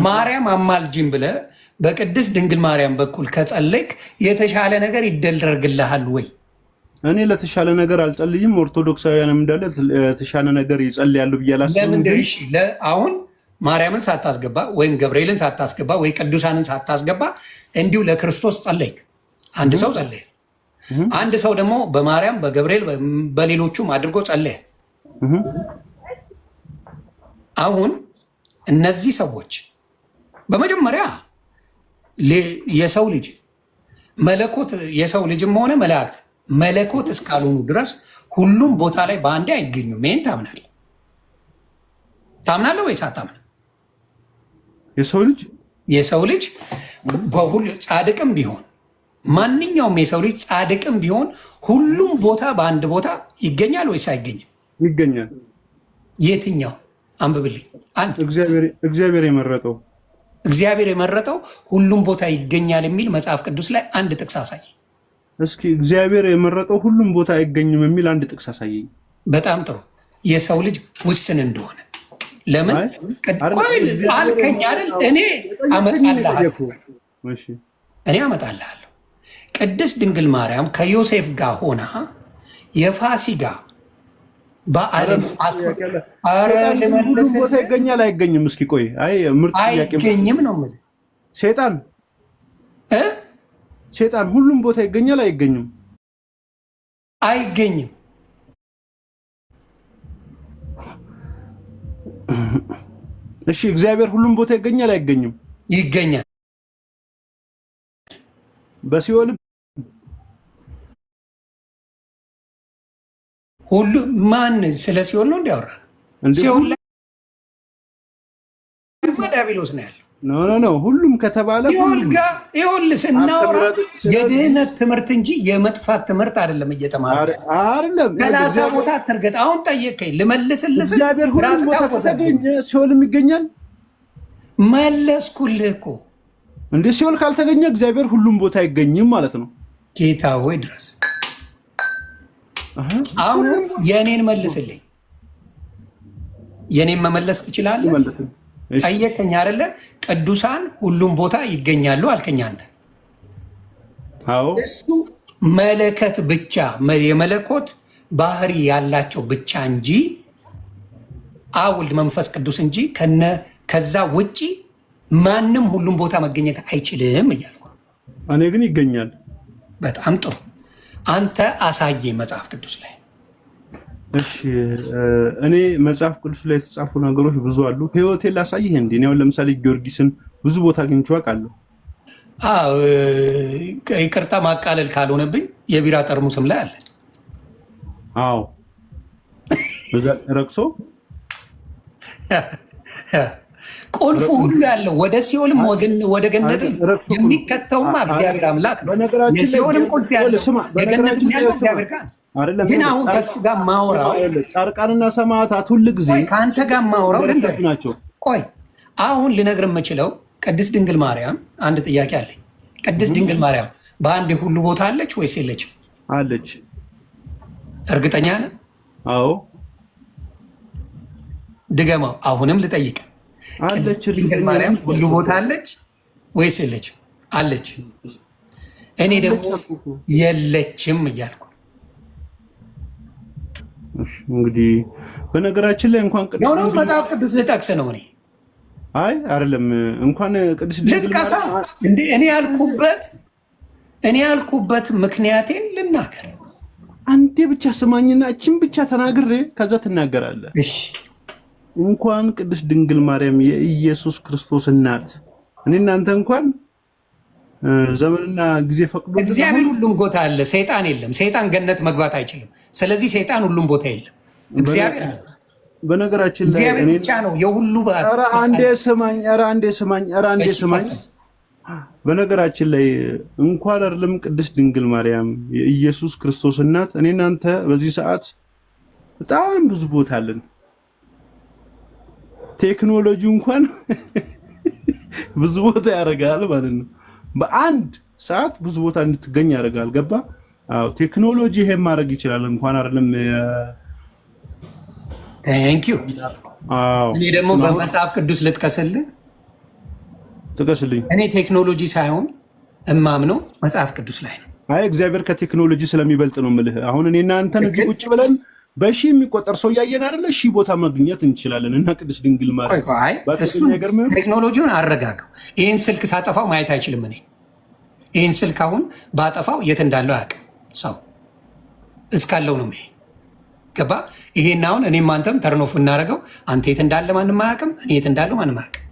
ማርያም አማልጅኝ ብለህ በቅድስት ድንግል ማርያም በኩል ከጸለይክ የተሻለ ነገር ይደረግልሃል ወይ? እኔ ለተሻለ ነገር አልጸልይም። ኦርቶዶክሳውያንም እንዳለ ለተሻለ ነገር ይጸልያሉ ብዬ አላስብም። አሁን ማርያምን ሳታስገባ ወይም ገብርኤልን ሳታስገባ ወይ ቅዱሳንን ሳታስገባ እንዲሁ ለክርስቶስ ጸለይክ። አንድ ሰው ጸለየ። አንድ ሰው ደግሞ በማርያም በገብርኤል በሌሎቹም አድርጎ ጸለየ። አሁን እነዚህ ሰዎች በመጀመሪያ የሰው ልጅ መለኮት የሰው ልጅም ሆነ መላእክት መለኮት እስካልሆኑ ድረስ ሁሉም ቦታ ላይ በአንዴ አይገኙም። ይህን ታምናለህ? ታምናለህ ወይስ አታምንም? የሰው ልጅ በሁሉ ጻድቅም ቢሆን ማንኛውም የሰው ልጅ ጻድቅም ቢሆን ሁሉም ቦታ በአንድ ቦታ ይገኛል ወይስ አይገኝም? ይገኛል። የትኛው? አንብብልኝ። እግዚአብሔር የመረጠው ሁሉም ቦታ ይገኛል የሚል መጽሐፍ ቅዱስ ላይ አንድ ጥቅስ አሳይ። እስኪ እግዚአብሔር የመረጠው ሁሉም ቦታ አይገኝም የሚል አንድ ጥቅስ አሳየኝ። በጣም ጥሩ። የሰው ልጅ ውስን እንደሆነ ለምን አልከኝ አይደል? እኔ አመጣልሃለሁ። ቅድስት ድንግል ማርያም ከዮሴፍ ጋር ሆና የፋሲጋ በዓልን ሁሉም ቦታ ይገኛል አይገኝም? እስኪ ቆይ፣ ምርጥ ጥያቄ። አይገኝም ነው የምልህ። ሴጣን ሁሉም ቦታ ይገኛል አይገኝም? አይገኝም። እሺ እግዚአብሔር ሁሉም ቦታ ይገኛል አይገኝም? ይገኛል። በሲኦልም ሁሉ ማን ስለ ሲኦል ነው እንዲያወራ? ሲኦል ላይ ዲያብሎስ ነው ያለው። ኖ ሁሉም ከተባለ ይኸውልህ ስናወራ የድህነት ትምህርት እንጂ የመጥፋት ትምህርት አይደለም እየተማረ አይደለም። ከላሳ ቦታ አትርገጥ። አሁን ጠየቀኝ ልመልስልህ። እግዚአብሔር ሁሉም ቦታ ከተገኘ ሲኦልም ይገኛል። መለስኩልህ እኮ እንዴ። ሲኦል ካልተገኘ እግዚአብሔር ሁሉም ቦታ አይገኝም ማለት ነው። ጌታ ወይ ድረስ አሁን የኔን መልስልኝ። የኔን መመለስ ትችላለህ? ጠየቀኝ አይደለ? ቅዱሳን ሁሉም ቦታ ይገኛሉ አልከኝ አንተ። አዎ እሱ መለከት ብቻ የመለኮት ባህሪ ያላቸው ብቻ እንጂ አብ ወልድ መንፈስ ቅዱስ እንጂ ከዛ ውጪ ማንም ሁሉም ቦታ መገኘት አይችልም እያልኩ። እኔ ግን ይገኛል። በጣም ጥሩ። አንተ አሳየኝ መጽሐፍ ቅዱስ ላይ። እሺ እኔ መጽሐፍ ቅዱስ ላይ የተጻፉ ነገሮች ብዙ አሉ። ህይወቴን ላሳይህ እንዴ? ነው ለምሳሌ ጊዮርጊስን ብዙ ቦታ አግኝቼው አውቃለሁ። ይቅርታ ማቃለል ካልሆነብኝ የቢራ ጠርሙስም ላይ አለ። አዎ በዛ ረክሶ ቁልፉ ሁሉ ያለው ወደ ሲኦልም ወደ ገነትም የሚከተውማ እግዚአብሔር አምላክ ነው። የሲኦልም ቁልፍ ያለው የገነትም ያለው እግዚአብሔር ጋር ግን አሁን ከሱ ጋር ማውራው ጻድቃንና ሰማዕታት ሁሉ ጊዜ ከአንተ ጋር ማውራው ናቸው። ቆይ አሁን ልነግር የምችለው ቅድስት ድንግል ማርያም አንድ ጥያቄ አለኝ። ቅድስት ድንግል ማርያም በአንድ ሁሉ ቦታ አለች ወይስ የለችም? አለች። እርግጠኛ ነህ? አዎ። ድገማው። አሁንም ልጠይቅ። አለች። ድንግል ማርያም ሁሉ ቦታ አለች ወይስ የለችም? አለች። እኔ ደግሞ የለችም እያልኩ እንግዲህ በነገራችን ላይ እንኳን ቅዱስ ነው መጽሐፍ ቅዱስ ልጠቅስ ነው። አይደለም እንኳን ቅዱስ ልጥቀሳ እንዴ? እኔ ያልኩበት ምክንያቴን ልናገር። አንዴ ብቻ ስማኝና እቺን ብቻ ተናግሬ ከዛ ትናገራለህ። እሺ። እንኳን ቅዱስ ድንግል ማርያም የኢየሱስ ክርስቶስ እናት እኔ እናንተ እንኳን ዘመንና ጊዜ ፈቅዶ እግዚአብሔር ሁሉም ቦታ አለ፣ ሰይጣን የለም። ሰይጣን ገነት መግባት አይችልም። ስለዚህ ሰይጣን ሁሉም ቦታ የለም፣ እግዚአብሔር አለ። በነገራችን ላይ እግዚአብሔር ብቻ ነው የሁሉ ባል። ኧረ አንዴ ስማኝ። በነገራችን ላይ እንኳን አይደለም ቅድስት ድንግል ማርያም የኢየሱስ ክርስቶስ እናት እኔ እናንተ በዚህ ሰዓት በጣም ብዙ ቦታ አለን። ቴክኖሎጂ እንኳን ብዙ ቦታ ያደርጋል ማለት ነው። በአንድ ሰዓት ብዙ ቦታ እንድትገኝ ያደርጋል። ገባ? አዎ ቴክኖሎጂ ይሄን ማድረግ ይችላል። እንኳን አይደለም ታንክ ዩ። እኔ ደግሞ በመጽሐፍ ቅዱስ ልጥቀስልኝ። ጥቀስልኝ። እኔ ቴክኖሎጂ ሳይሆን እማምነው መጽሐፍ ቅዱስ ላይ ነው። አይ እግዚአብሔር ከቴክኖሎጂ ስለሚበልጥ ነው የምልህ። አሁን እኔና አንተን እዚህ ቁጭ ብለን በሺ የሚቆጠር ሰው እያየን አይደለ? ሺ ቦታ ማግኘት እንችላለን። እና ቅድስት ድንግል ማርያም እሱን ቴክኖሎጂውን አረጋገው። ይህን ስልክ ሳጠፋው ማየት አይችልም። እኔ ይህን ስልክ አሁን ባጠፋው የት እንዳለው አያውቅም። ሰው እስካለው ነው ይሄ። ገባ? ይሄን አሁን እኔም አንተም ተርኖፍ እናደርገው። አንተ የት እንዳለ ማንም አያውቅም፣ እኔ የት እንዳለው ማንም አያውቅም።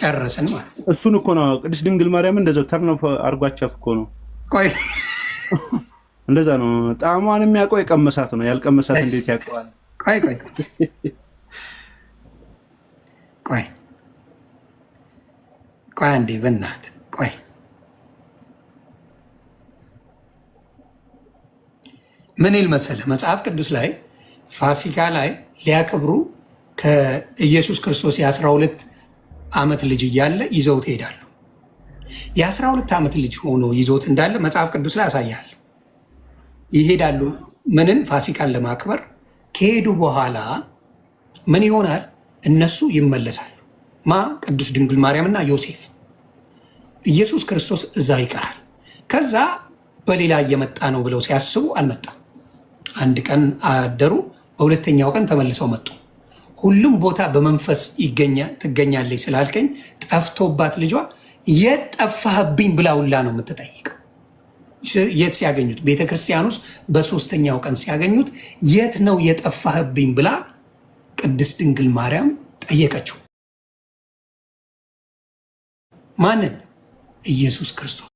ጨረስን ማለት እሱን እኮ ነው። ቅድስት ድንግል ማርያም እንደዛው ተርኖፍ አርጓቻት እኮ ነው። ቆይ እንደዛ ነው። ጣዕሟን የሚያውቀው የቀመሳት ነው። ያልቀመሳት እንዴት ያውቀዋል? ቆይ አንዴ በእናትህ ቆይ። ምን ይል መሰለህ መጽሐፍ ቅዱስ ላይ ፋሲካ ላይ ሊያከብሩ ከኢየሱስ ክርስቶስ የ12 ዓመት ልጅ እያለ ይዘውት ይሄዳሉ። የ12 ዓመት ልጅ ሆኖ ይዞት እንዳለ መጽሐፍ ቅዱስ ላይ ያሳያል። ይሄዳሉ። ምንን? ፋሲካን ለማክበር ከሄዱ በኋላ ምን ይሆናል? እነሱ ይመለሳሉ። ማ? ቅዱስ ድንግል ማርያምና ዮሴፍ። ኢየሱስ ክርስቶስ እዛ ይቀራል። ከዛ በሌላ እየመጣ ነው ብለው ሲያስቡ አልመጣም። አንድ ቀን አደሩ። በሁለተኛው ቀን ተመልሰው መጡ። ሁሉም ቦታ በመንፈስ ትገኛለች ስላልከኝ ጠፍቶባት ልጇ የት ጠፋህብኝ ብላ ሁላ ነው የምትጠይቀው። የት ሲያገኙት? ቤተክርስቲያን ውስጥ በሶስተኛው ቀን ሲያገኙት የት ነው የጠፋህብኝ ብላ ቅድስት ድንግል ማርያም ጠየቀችው። ማንን? ኢየሱስ ክርስቶስ።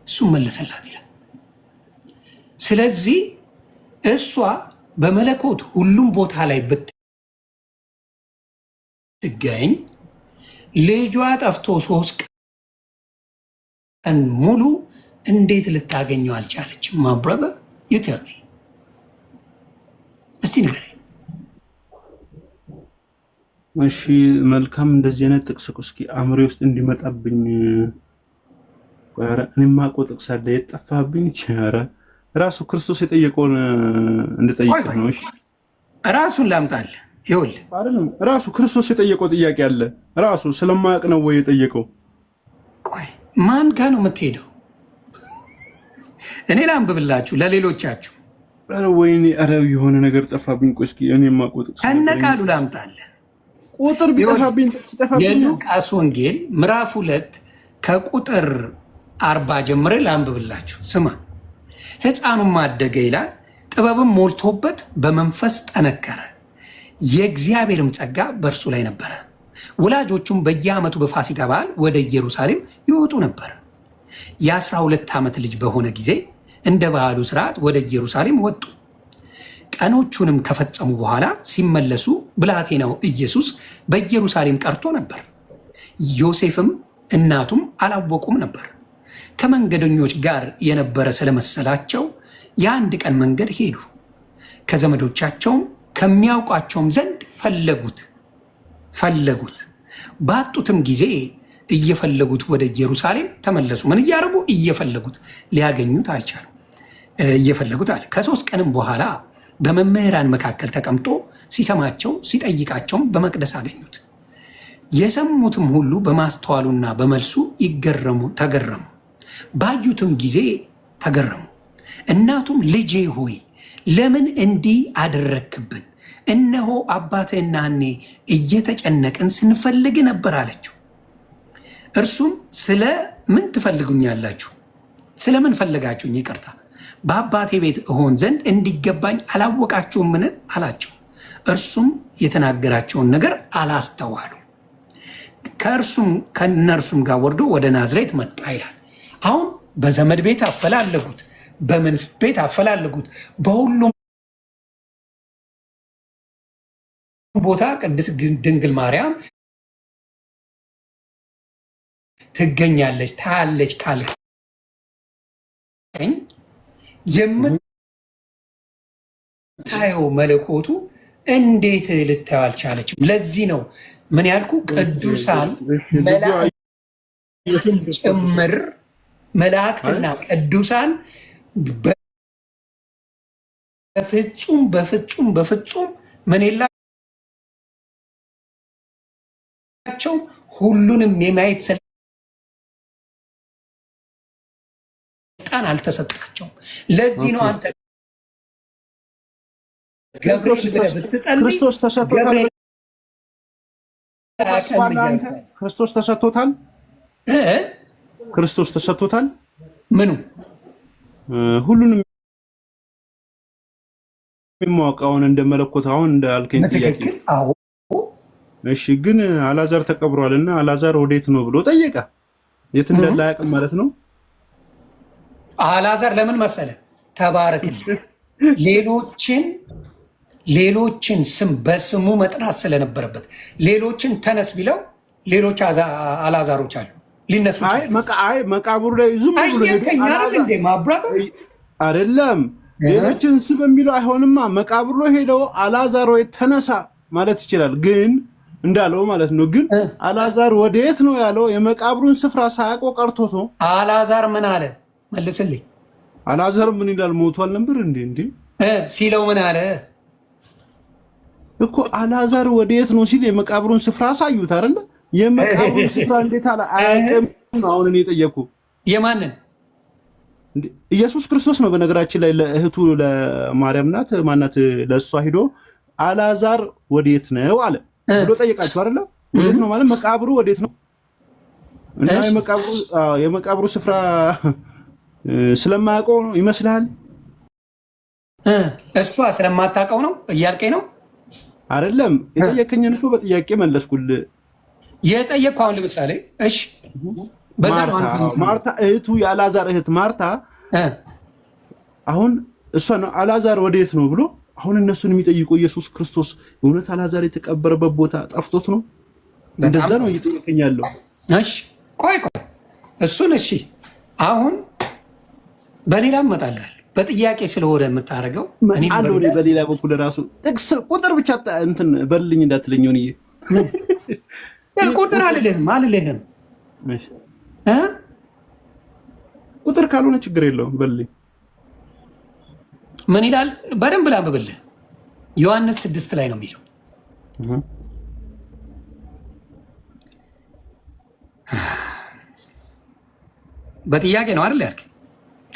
እሱ መለሰላት ይላል። ስለዚህ እሷ በመለኮት ሁሉም ቦታ ላይ ትገኝ ልጇ ጠፍቶ 3 ቀን ሙሉ እንዴት ልታገኘው አልቻለችም? ማ ብራዘር ዩ ቴል ሚ እስቲ ንገረኝ። እሺ መልካም። እንደዚህ አይነት ጥቅስ እስኪ አእምሮዬ ውስጥ እንዲመጣብኝ ኧረ እኔማ እኮ ጥቅስ አለ የጠፋብኝ። ኧረ ራሱ ክርስቶስ የጠየቀውን እንድጠይቅ ነው። እሺ ራሱን ላምጣልህ። ይኸውልህ አይደለም ራሱ ክርስቶስ የጠየቀው ጥያቄ አለ። ራሱ ስለማያውቅ ነው ወይ የጠየቀው? ቆይ ማን ጋር ነው የምትሄደው? እኔ ላንብብላችሁ ለሌሎቻችሁ። ኧረ ወይኔ፣ ኧረ የሆነ ነገር ጠፋብኝ። ቆይ እስኪ እኔማ እኮ ጥቅስ ከነቃሉ ላምጣልህ። ቁጥር ቢጠፋብኝ ጥቅስ ጠፋብኝ። የሉቃስ ወንጌል ምዕራፍ 2 ከቁጥር 40 ጀምሬ ላንብብላችሁ። ስማ። ሕፃኑም አደገ ይላል፣ ጥበብም ሞልቶበት በመንፈስ ጠነከረ፣ የእግዚአብሔርም ጸጋ በእርሱ ላይ ነበረ። ወላጆቹም በየዓመቱ በፋሲካ በዓል ወደ ኢየሩሳሌም ይወጡ ነበር። የ12 ዓመት ልጅ በሆነ ጊዜ እንደ ባህሉ ስርዓት ወደ ኢየሩሳሌም ወጡ። ቀኖቹንም ከፈጸሙ በኋላ ሲመለሱ ብላቴናው ኢየሱስ በኢየሩሳሌም ቀርቶ ነበር። ዮሴፍም እናቱም አላወቁም ነበር። ከመንገደኞች ጋር የነበረ ስለመሰላቸው የአንድ ቀን መንገድ ሄዱ። ከዘመዶቻቸውም ከሚያውቋቸውም ዘንድ ፈለጉት። ባጡትም ጊዜ እየፈለጉት ወደ ኢየሩሳሌም ተመለሱ። ምን እያደረጉ? እየፈለጉት፣ ሊያገኙት አልቻሉ። እየፈለጉት አለ። ከ3 ቀንም በኋላ በመምህራን መካከል ተቀምጦ ሲሰማቸው ሲጠይቃቸውም በመቅደስ አገኙት። የሰሙትም ሁሉ በማስተዋሉና በመልሱ ተገረሙ። ባዩትም ጊዜ ተገረሙ። እናቱም ልጄ ሆይ ለምን እንዲህ አደረክብን? እነሆ አባትህና እኔ እየተጨነቅን ስንፈልግ ነበር አለችው። እርሱም ስለ ምን ትፈልጉኛላችሁ? ስለምን ፈለጋችሁኝ? ይቅርታ በአባቴ ቤት እሆን ዘንድ እንዲገባኝ አላወቃችሁምን? አላቸው። እርሱም የተናገራቸውን ነገር አላስተዋሉ። ከእነርሱም ጋር ወርዶ ወደ ናዝሬት መጣ ይላል። አሁን በዘመድ ቤት አፈላለጉት፣ በምን ቤት አፈላለጉት፣ በሁሉም ቦታ ቅድስት ድንግል ማርያም ትገኛለች ታያለች ካልከኝ የምታየው መለኮቱ እንዴት ልታየው አልቻለችም? ለዚህ ነው ምን ያልኩ ቅዱሳን መላእክትን ጭምር መላእክትና ቅዱሳን በፍጹም ምን የላቸው ሁሉንም የማየት ስልጣን አልተሰጣቸውም። ለዚህ ነው አንተ ገብርኤል ብለህ ብትጸልይ ክርስቶስ ተሰጥቶታል። ክርስቶስ ተሰጥቶታል። ክርስቶስ ተሰጥቶታል። ምኑ ሁሉንም የሚያውቀውን እንደ መለኮት አሁን እንዳልከኝ ጥያቄ። አዎ እሺ፣ ግን አላዛር ተቀብሯልና አላዛር ወዴት ነው ብሎ ጠየቀ። የት እንዳለ አያውቅም ማለት ነው። አላዛር ለምን መሰለ? ተባረክልኝ። ሌሎችን ስም በስሙ መጥራት ስለነበረበት ሌሎችን ተነስ ቢለው ሌሎች አላዛሮች አሉ ሊነሱ። አይ መቃብሩ ላይ ዝም ብሎ አይደለም። ሌሎችን ስም የሚለው አይሆንማ። መቃብሩ ላይ ሄደው አላዛር ወይ ተነሳ ማለት ይችላል፣ ግን እንዳለው ማለት ነው። ግን አላዛር ወዴት ነው ያለው? የመቃብሩን ስፍራ ሳያውቀው ቀርቶት ነው። አላዛር ምን አለ? መልስልኝ። አላዛር ምን ይላል? ሞቷል ነበር እንዴ ሲለው ምን አለ እኮ? አላዛር ወዴት ነው ሲል የመቃብሩን ስፍራ አሳዩት አይደለ? የመቃብሩን ስፍራ እንዴት አለ? አያውቅም ነው አሁን እኔ የጠየኩ። የማንን? ኢየሱስ ክርስቶስ ነው። በነገራችን ላይ ለእህቱ ለማርያም ናት ማናት፣ ለእሷ ሂዶ አላዛር ወዴት ነው አለ ብሎ ጠየቃችሁ አይደለ? ወዴት ነው ማለት መቃብሩ ወዴት ነው? እና የመቃብሩ ስፍራ ስለማያውቀው ነው ይመስልሃል? እሷ ስለማታውቀው ነው እያልከኝ ነው አይደለም? የጠየቀኝን እኮ በጥያቄ መለስኩልህ። የጠየቅኩህ አሁን ለምሳሌ እሺ፣ ማርታ እህቱ የአላዛር እህት ማርታ አሁን እሷ ነው አላዛር ወዴት ነው ብሎ አሁን እነሱን የሚጠይቁ ኢየሱስ ክርስቶስ እውነት አላዛር የተቀበረበት ቦታ ጠፍቶት ነው? እንደዛ ነው እየጠየቀኝ ያለው። እሺ ቆይ እሱን እሺ፣ አሁን በሌላ እመጣለሁ። በጥያቄ ስለሆነ የምታደርገው አለ። በሌላ በኩል ራሱ ጥቅስ ቁጥር ብቻ እንትን በልልኝ እንዳትለኝ ሆንዬ ቁጥር አልልህም ቁጥር ካልሆነ ችግር የለውም በልልኝ። ምን ይላል? በደንብ ላንብብልህ። ዮሐንስ 6 ላይ ነው የሚለው። በጥያቄ ነው አይደል ያልክ?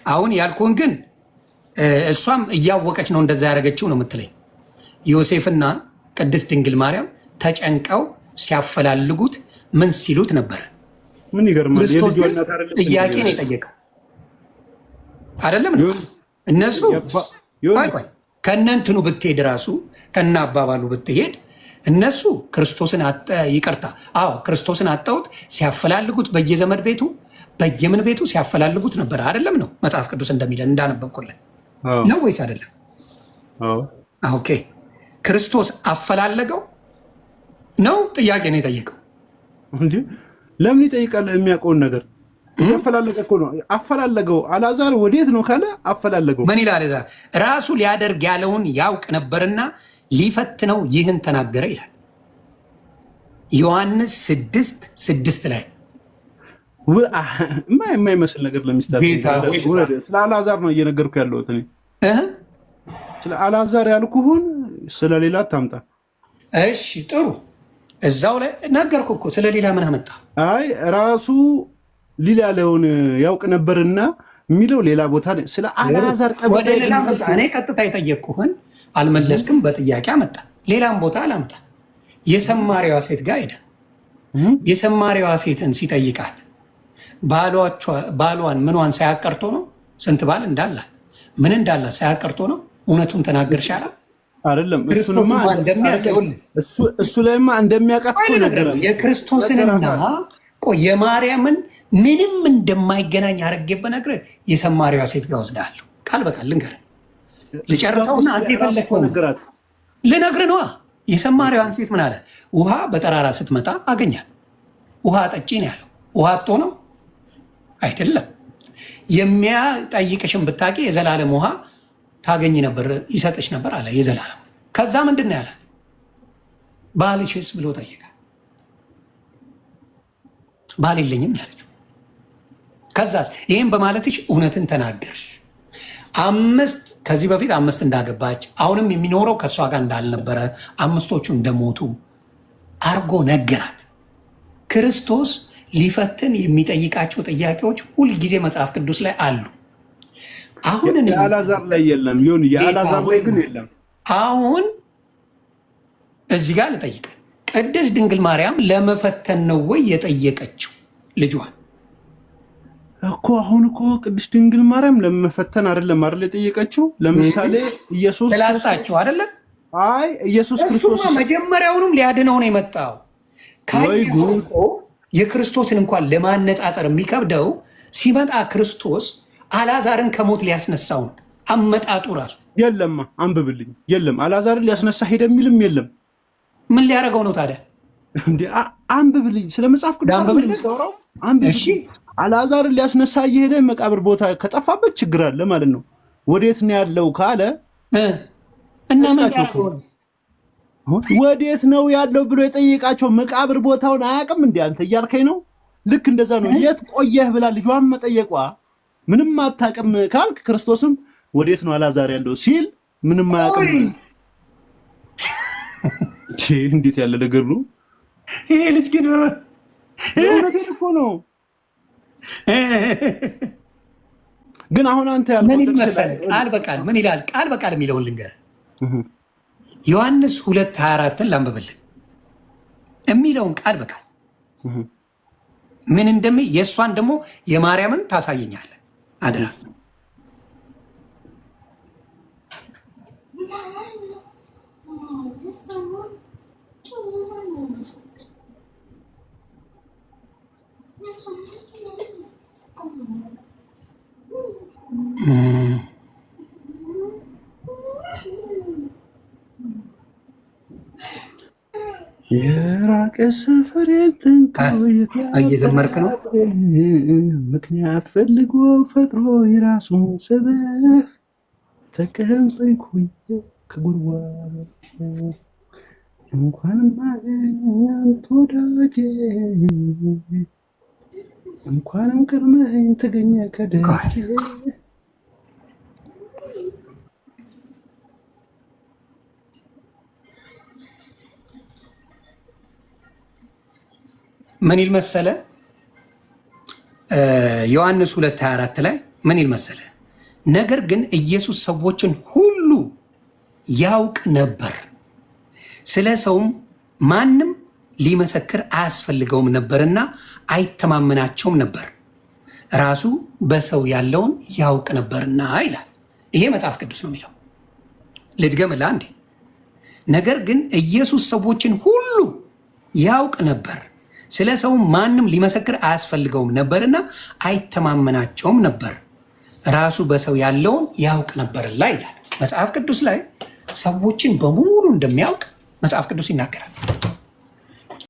አሁን ያልኩህን ግን እሷም እያወቀች ነው እንደዛ ያደረገችው ነው የምትለኝ። ዮሴፍና ቅድስት ድንግል ማርያም ተጨንቀው ሲያፈላልጉት ምን ሲሉት ነበረ? ምን ይገርማል። ጥያቄ ነው የጠየቀው አይደለም? እነሱ ቆይ ከእነንትኑ ብትሄድ ራሱ ከነ አባባሉ ብትሄድ እነሱ ክርስቶስን ይቅርታ፣ አዎ ክርስቶስን አጣሁት ሲያፈላልጉት በየዘመድ ቤቱ በየምን ቤቱ ሲያፈላልጉት ነበር አይደለም? ነው መጽሐፍ ቅዱስ እንደሚለን እንዳነበብኩልን ነው ወይስ አይደለም? ኦኬ ክርስቶስ አፈላለገው ነው? ጥያቄ ነው የጠየቀው እንዴ? ለምን ይጠይቃል? የሚያውቀውን ነገር ያፈላለገ እኮ ነው። አፈላለገው አልዓዛር ወዴት ነው ካለ አፈላለገው። ምን ይላል? ራሱ ሊያደርግ ያለውን ያውቅ ነበርና ሊፈትነው ይህን ተናገረ ይላል ዮሐንስ 6:6 ላይ። የማይመስል ነገር ለሚስታት ስለ አልዓዛር ነው እየነገርኩ ያለሁት እኔ። ስለ አልዓዛር ያልኩህን ስለሌላ አታምጣ። እሺ ጥሩ፣ እዛው ላይ ነገርኩህ እኮ ስለሌላ ምን አመጣ? አይ ራሱ ሊል ያለውን ያውቅ ነበርና የሚለው ሌላ ቦታ ስለ አልዓዛር ወደ ሌላ ቦታ። እኔ ቀጥታ የጠየቅኩህን አልመለስክም፣ በጥያቄ አመጣ። ሌላም ቦታ አላምጣ። የሰማሪዋ ሴት ጋር ሄደ። የሰማሪዋ ሴትን ሲጠይቃት ባሏን ምኗን ሳያቀርቶ ነው? ስንት ባል እንዳላት ምን እንዳላት ሳያቀርቶ ነው? እውነቱን ተናገር ሻላት አይደለም? እሱ ላይማ እንደሚያውቃት የክርስቶስንና የማርያምን ምንም እንደማይገናኝ አድርጌ በነግርህ የሰማሪዋ ሴት ጋር ወስዳለሁ። ቃል በቃል ልንገርህ፣ ልጨርሰውና አንተ የፈለግከው ልነግርህ ነዋ። የሰማሪዋን ሴት ምን አለ? ውሃ በጠራራ ስትመጣ አገኛት። ውሃ ጠጪ ነው ያለው። ውሃ አጥቶ ነው አይደለም። የሚያጠይቅሽን ብታውቂ የዘላለም ውሃ ታገኝ ነበር፣ ይሰጥሽ ነበር አለ የዘላለም። ከዛ ምንድን ነው ያላት? ባልሽስ ብሎ ጠየቀ። ባል የለኝም ያለችው። ከዛስ ይህም በማለትሽ እውነትን ተናገርሽ። ከዚህ በፊት 5 እንዳገባች አሁንም የሚኖረው ከእሷ ጋር እንዳልነበረ 5ቶቹ እንደሞቱ አርጎ ነገራት። ክርስቶስ ሊፈትን የሚጠይቃቸው ጥያቄዎች ሁልጊዜ መጽሐፍ ቅዱስ ላይ አሉ። አሁን የአልዓዛር ላይ የለም። ይሁን የአልዓዛር ላይ ግን የለም። አሁን እዚህ ጋር ልጠይቅ፣ ቅድስት ድንግል ማርያም ለመፈተን ነው ወይ የጠየቀችው ልጇን? እኮ አሁን እኮ ቅድስት ድንግል ማርያም ለመፈተን አይደለም አይደል የጠየቀችው? ለምሳሌ ኢየሱስ ስላጣችሁ አይደለ? አይ ኢየሱስ ክርስቶስ መጀመሪያውንም ሊያድነው ነው የመጣው። የክርስቶስን እንኳን ለማነጻጸር የሚከብደው ሲመጣ ክርስቶስ አልዓዛርን ከሞት ሊያስነሳው ነው አመጣጡ ራሱ። የለም አንብብልኝ። የለም አልዓዛርን ሊያስነሳ ሄደ የሚልም የለም። ምን ሊያደርገው ነው ታዲያ? እንዴ አንብብልኝ። ስለ መጽሐፍ ቅዱስ አንብብልኝ። እሺ አልዓዛርን ሊያስነሳ እየሄደ መቃብር ቦታ ከጠፋበት ችግር አለ ማለት ነው። ወዴት ነው ያለው ካለ እና ምን ያደርገው? ወዴት ነው ያለው ብሎ የጠየቃቸው መቃብር ቦታውን አያውቅም እንዴ አንተ እያልከኝ ነው? ልክ እንደዛ ነው። የት ቆየህ ብላ ልጇን መጠየቋ ምንም አታውቅም ካልክ ክርስቶስም ወዴት ነው አልዓዛር ያለው ሲል ምንም አያውቅም። እንዴት ያለ ነገር ነው ይሄ ልጅ ግን እውነቴን እኮ ነው። ግን አሁን አንተ ያልከው ምን ይመስላል? ቃል በቃል ምን ይላል? ቃል በቃል የሚለውን ልንገርህ። ዮሐንስ 2:24 ላንብብልህ የሚለውን ቃል በቃል ምን የእሷን ደግሞ የማርያምን ታሳየኛለህ አደራ። የራቀ ሰፈሬን ትንከው እየዘመርክ ነው። ምክንያት ፈልጎ ፈጥሮ የራሱን ሰበብ ተቀምጠኩኝ ከጉድጓድ እንኳንም አንተ ወዳጄ እንኳንም ቀድመኸኝ ተገኘ ከደጅ። ምን ይል መሰለ ዮሐንስ 2:24 ላይ ምን ይል መሰለ? ነገር ግን ኢየሱስ ሰዎችን ሁሉ ያውቅ ነበር፣ ስለ ሰውም ማንም ሊመሰክር አያስፈልገውም ነበርና አይተማመናቸውም ነበር፣ ራሱ በሰው ያለውን ያውቅ ነበርና ይላል። ይሄ መጽሐፍ ቅዱስ ነው የሚለው። ልድገምልህ አንዴ። ነገር ግን ኢየሱስ ሰዎችን ሁሉ ያውቅ ነበር፣ ስለ ሰው ማንም ሊመሰክር አያስፈልገውም ነበርና አይተማመናቸውም ነበር፣ ራሱ በሰው ያለውን ያውቅ ነበርላ ይላል። መጽሐፍ ቅዱስ ላይ ሰዎችን በሙሉ እንደሚያውቅ መጽሐፍ ቅዱስ ይናገራል።